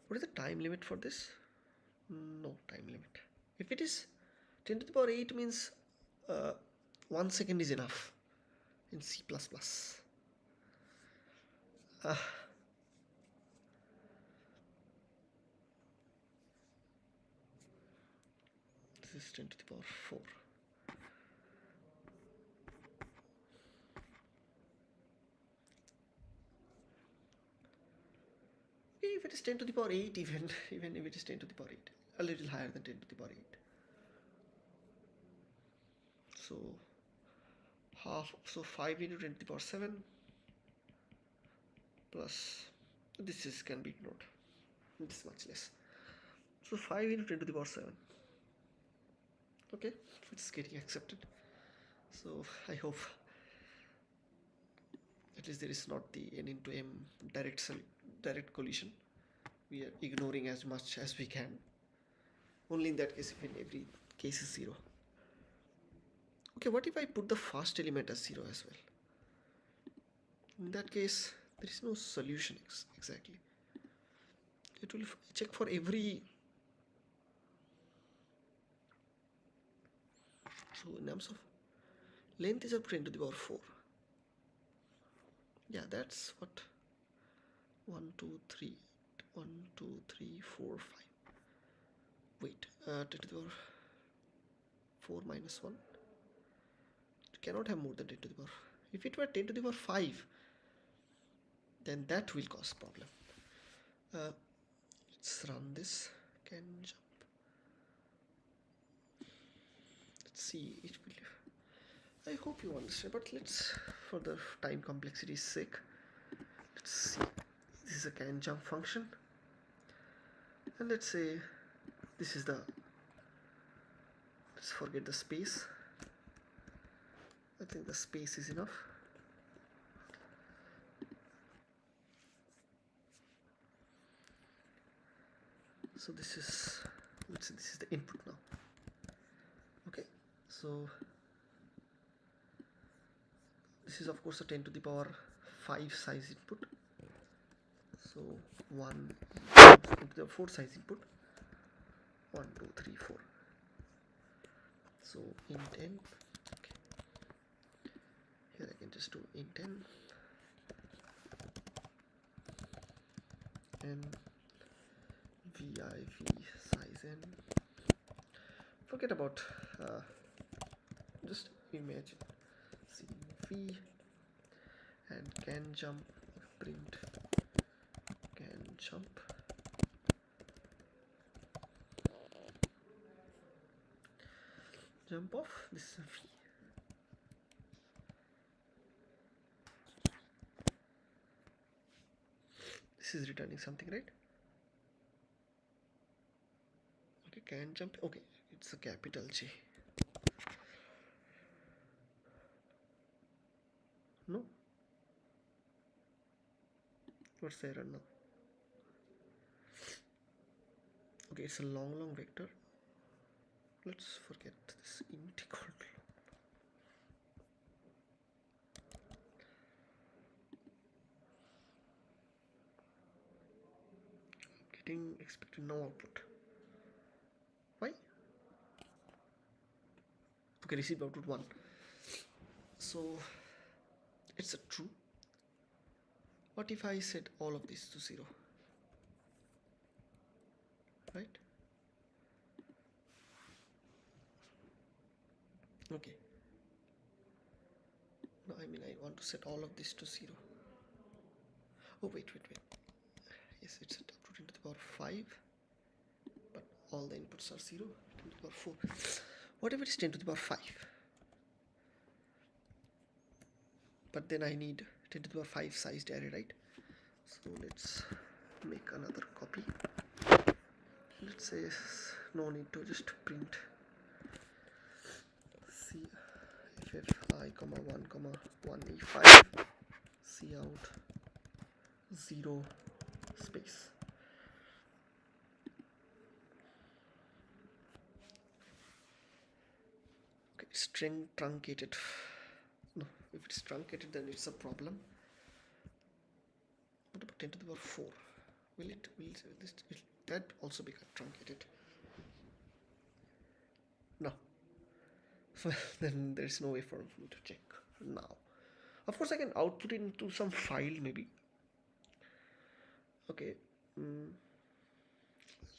What is the time limit for this? No time limit. If it is 10 to the power 8 means 1 second is enough in C++. This is 10 to the power 4. If it is 10 to the power 8, even if it is 10 to the power 8, a little higher than 10 to the power 8. So half, so 5 into 10 to the power 7 plus, this is can be ignored, this much less. So 5 into 10 to the power 7. Okay, it's getting accepted. So I hope at least there is not the n into m direct collision. We are ignoring as much as we can. Only in that case, when every case is 0. Okay, what if I put the first element as 0 as well? In that case, there is no solution exactly. It will check for every. So in terms of length is up to 10 to the power 4. Yeah, that's what 1, 2, 3, 1, 2, 3, 4, 5. Wait, 10 to the power 4 minus 1. It cannot have more than 10 to the power. If it were 10 to the power 5, then that will cause problem. Let's run this. Can jump. Let's see. It will. I hope you understand, but let's, for the time complexity's sake, let's see. This is a can jump function, and let's say this is the. Let's forget the space. I think the space is enough. So this is, let's say this is the input now. Okay, so this is of course a 10 to the power 5 size input. So 1 into the 4 size input. 1, 2, 3, 4. So int n. Okay. Here I can just do int n and viv size n. Forget about just imagine cv and can jump, print can jump. Jump off, this is v. This is returning something, right? Okay, can jump. Okay, it's a capital J. No. What's the error now? Okay, it's a long vector. Let's forget this int equal to. expected no output. Why? Okay, received output 1. So it's a true. What if I set all of this to 0? Right? Okay. No, I mean I want to set all of this to 0. Oh, wait. Yes, it's set up to 10 to the power 5, but all the inputs are 0. 10 to the power 4. Whatever is 10 to the power 5. But then I need 10 to the power 5 sized array, right? So let's make another copy. Let's say no need to just print cffi, 1, 1e5 cout 0 space. Okay, string truncated. No, if it's truncated then it's a problem. What about 10 to the power 4? Will that also become truncated? No. Well, then there's no way for me to check now. Of course I can output it into some file maybe. Okay,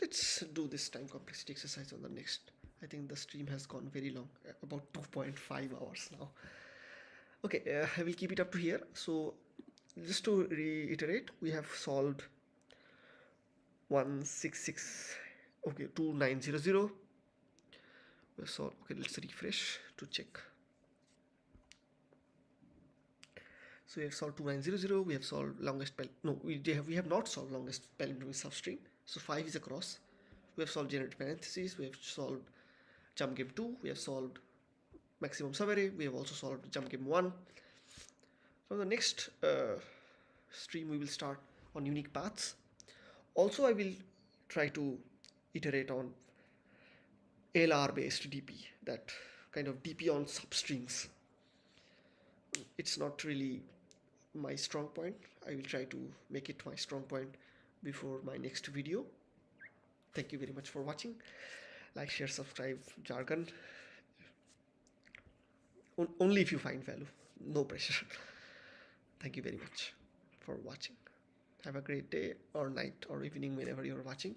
let's do this time complexity exercise on the next. I think the stream has gone very long, about 2.5 hours now. Okay, I will keep it up to here. So just to reiterate, we have solved 166, okay, 2900. We have solved, okay, let's refresh to check. So we have solved 2900, we have solved longest we have not solved longest palindromic substring. So 5 is across. We have solved generated parentheses, we have solved jump game 2, we have solved maximum subarray, we have also solved jump game 1. For the next stream we will start on unique paths. Also I will try to iterate on LR based DP, that kind of DP on substrings. It's not really my strong point. I will try to make it my strong point before my next video. Thank you very much for watching. Like, share, subscribe, jargon. Only if you find value, no pressure. Thank you very much for watching. Have a great day or night or evening whenever you're watching.